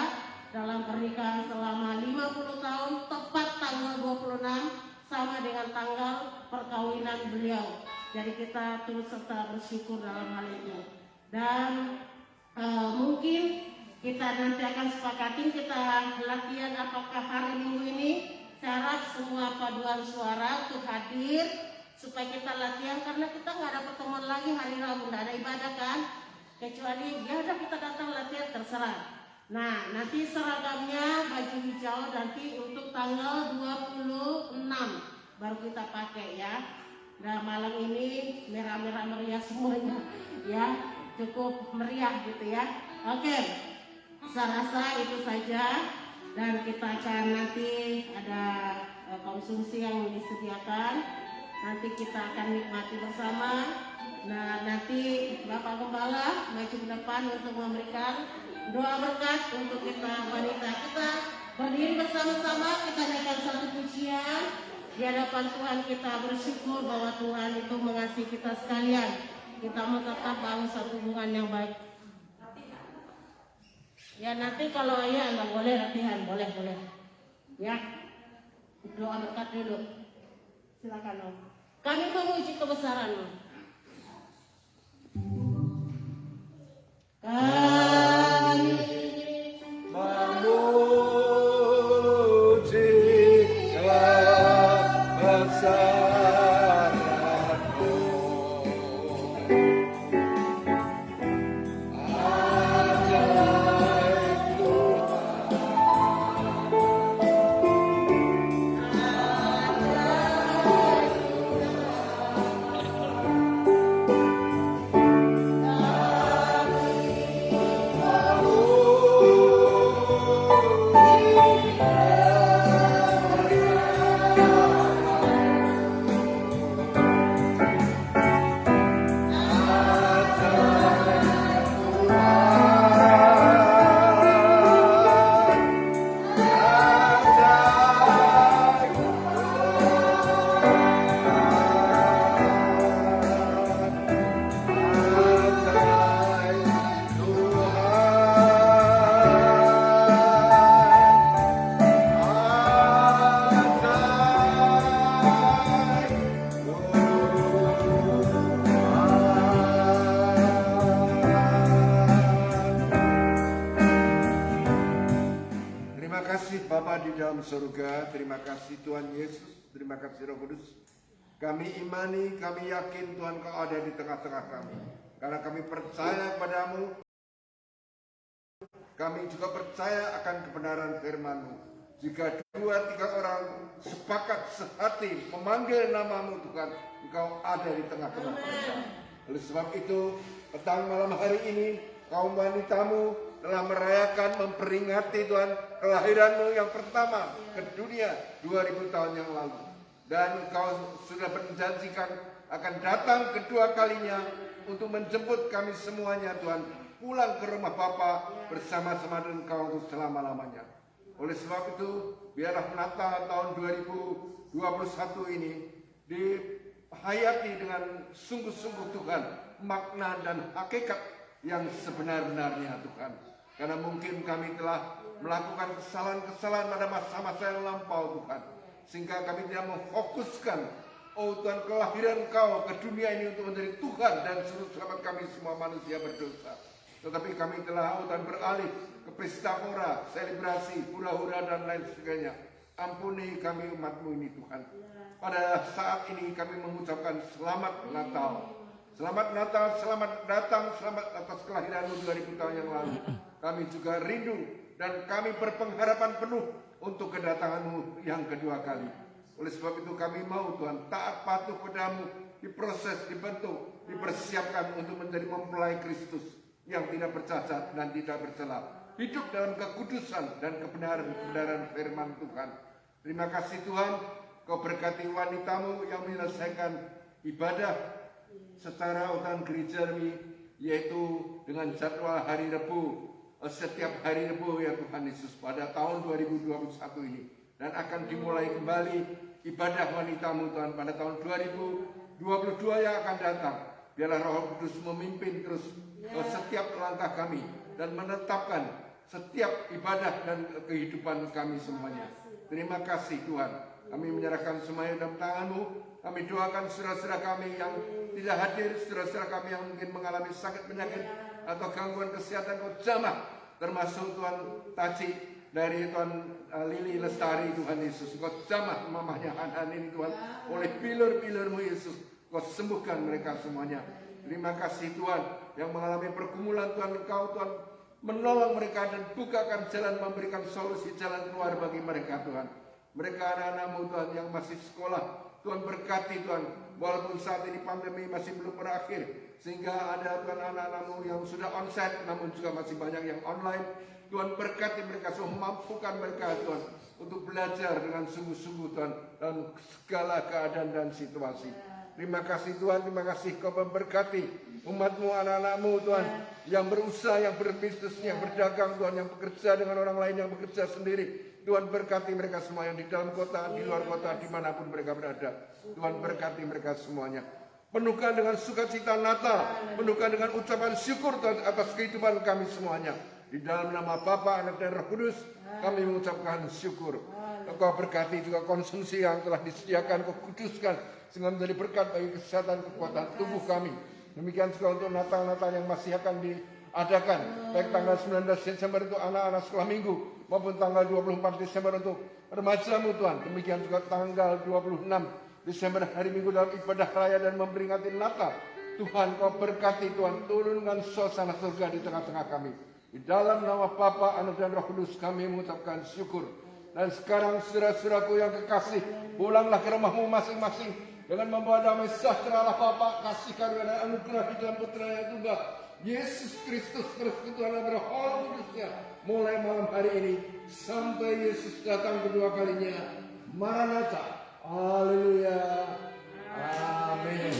dalam pernikahan selama 50 tahun, tepat tanggal 26 sama dengan tanggal perkawinan beliau. Jadi kita turut serta bersyukur dalam hal itu. Dan mungkin kita nanti akan sepakatin kita latihan apakah hari Minggu ini. Saya harap semua paduan suara untuk hadir supaya kita latihan, karena kita nggak ada pertemuan lagi hari Rabu, nggak ada ibadah kan, kecuali ya udah kita datang latihan terserah. Nah, nanti seragamnya baju hijau nanti untuk tanggal 26 baru kita pakai ya. Nah, malam ini merah-merah meriah semuanya ya, cukup meriah gitu ya. Oke, saya rasa itu saja, dan kita akan nanti ada konsumsi yang disediakan. Nanti kita akan nikmati bersama. Nah, nanti Bapak Gembala maju ke depan untuk memberikan doa berkat untuk kita wanita. Kita berdiri bersama-sama, kita naikkan satu pujian di hadapan Tuhan. Kita bersyukur bahwa Tuhan itu mengasihi kita sekalian. Kita mau tetap bangun satu hubungan yang baik. Ya, nanti kalau ya nggak boleh latihan, boleh. Ya, doa berkat dulu. Silakan Om. Kami memuji kebesaran-Mu. Kami memuji kebesaran-Mu. Ajaib Terima kasih Bapa di dalam surga, terima kasih Tuhan Yesus, terima kasih Roh Kudus. Kami imani, kami yakin Tuhan Kau ada di tengah-tengah kami. Karena kami percaya padamu, kami juga percaya akan kebenaran firman-Mu. Jika 2-3 orang sepakat sehati memanggil nama-Mu Tuhan, Engkau ada di tengah-tengah mereka. Oleh sebab itu, petang malam hari ini, kaum wanitamu telah merayakan, memperingati Tuhan kelahiran-Mu yang pertama ke dunia 2000 tahun yang lalu. Dan Engkau sudah berjanjikan akan datang kedua kalinya untuk menjemput kami semuanya Tuhan pulang ke rumah Bapa bersama-sama dengan Engkau untuk selama-lamanya. Oleh sebab itu, biarlah Natal tahun 2021 ini dihayati dengan sungguh-sungguh Tuhan, makna dan hakikat yang sebenar-benarnya Tuhan. Karena mungkin kami telah melakukan kesalahan-kesalahan pada masa-masa yang lampau Tuhan, sehingga kami tidak memfokuskan Tuhan kelahiran Kau ke dunia ini untuk menjadi Tuhan dan seluruh selamat kami semua manusia berdosa. Tetapi kami telah Tuhan beralih ke pesta pora, selebrasi, hura-hura dan lain sebagainya. Ampuni kami umat-Mu ini Tuhan. Pada saat ini kami mengucapkan selamat Natal. Selamat Natal, selamat datang, selamat atas kelahiran-Mu 2000 tahun yang lalu. Kami juga rindu dan kami berpengharapan penuh untuk kedatangan-Mu yang kedua kali. Oleh sebab itu kami mau Tuhan taat patuh padamu, diproses, dibentuk, dipersiapkan untuk menjadi mempelai Kristus yang tidak bercacat dan tidak bercela. Hidup dalam kekudusan dan kebenaran firman Tuhan. Terima kasih Tuhan, Kau berkati wanitamu yang menyelesaikan ibadah secara urutan gereja ini, yaitu dengan jadwal hari Rebu, setiap hari Rebu ya Tuhan Yesus pada tahun 2021 ini. Dan akan dimulai kembali ibadah wanitamu Tuhan pada tahun 2022 yang akan datang. Biarlah Roh Kudus memimpin terus setiap langkah kami dan menetapkan setiap ibadah dan kehidupan kami semuanya. Terima kasih Tuhan. Kami menyerahkan semuanya dalam tangan-Mu. Kami doakan saudara-saudara kami yang tidak hadir, saudara-saudara kami yang mungkin mengalami sakit penyakit atau gangguan kesehatan, Kau jamah termasuk Tuhan Taci dari Tuhan Lili Lestari, Tuhan Yesus. Kau jamah mamahnya Hanan ini Tuhan, oleh pilur-pilur-Mu Yesus, Kau sembuhkan mereka semuanya. Terima kasih Tuhan, yang mengalami pergumulan Tuhan, Engkau Tuhan menolong mereka dan bukakan jalan, memberikan solusi jalan keluar bagi mereka Tuhan. Mereka anak-anak-Mu Tuhan yang masih sekolah, Tuhan berkati Tuhan, walaupun saat ini pandemi masih belum berakhir, sehingga ada Tuhan anak-anak-Mu yang sudah onsite, namun juga masih banyak yang online. Tuhan berkati mereka, mampukan mereka Tuhan untuk belajar dengan sungguh-sungguh Tuhan dalam segala keadaan dan situasi. Terima kasih Tuhan, terima kasih Kau memberkati umat-Mu, anak-anak-Mu Tuhan, yang berusaha, yang berbisnis, yang berdagang Tuhan, yang bekerja dengan orang lain, yang bekerja sendiri. Tuhan berkati mereka semua yang di dalam kota, di luar kota, dimanapun mereka berada. Tuhan berkati mereka semuanya. Penuhkan dengan sukacita Natal, penuhkan dengan ucapan syukur Tuhan atas kehidupan kami semuanya. Di dalam nama Bapa, Anak dan Roh Kudus, kami mengucapkan syukur. Engkau berkati juga konsumsi yang telah disediakan, Kau kuduskan, sehingga menjadi berkat bagi kesehatan kekuatan tubuh kami. Demikian juga untuk Natal-Natal yang masih akan diadakan, baik tanggal 19 Desember untuk anak-anak sekolah minggu, maupun tanggal 24 Desember untuk remaja-Mu Tuhan. Demikian juga tanggal 26 Desember hari Minggu dalam ibadah raya dan memperingati Natal. Tuhan Kau berkati Tuhan, turunkan suasana surga di tengah-tengah kami. Di dalam nama Bapa, Anak dan Roh Kudus kami mengucapkan syukur. Dan sekarang saudara-saudaraku yang kekasih, pulanglah ke rumahmu masing-masing dengan membawa damai sejahtera Allah Bapa, kasih karunia dan anugerah di dalam Putra yang tunggal Yesus Kristus, persekutuan dan Roh Kudusnya, mulai malam hari ini sampai Yesus datang kedua kalinya. Maranatha. Haleluya. Amin.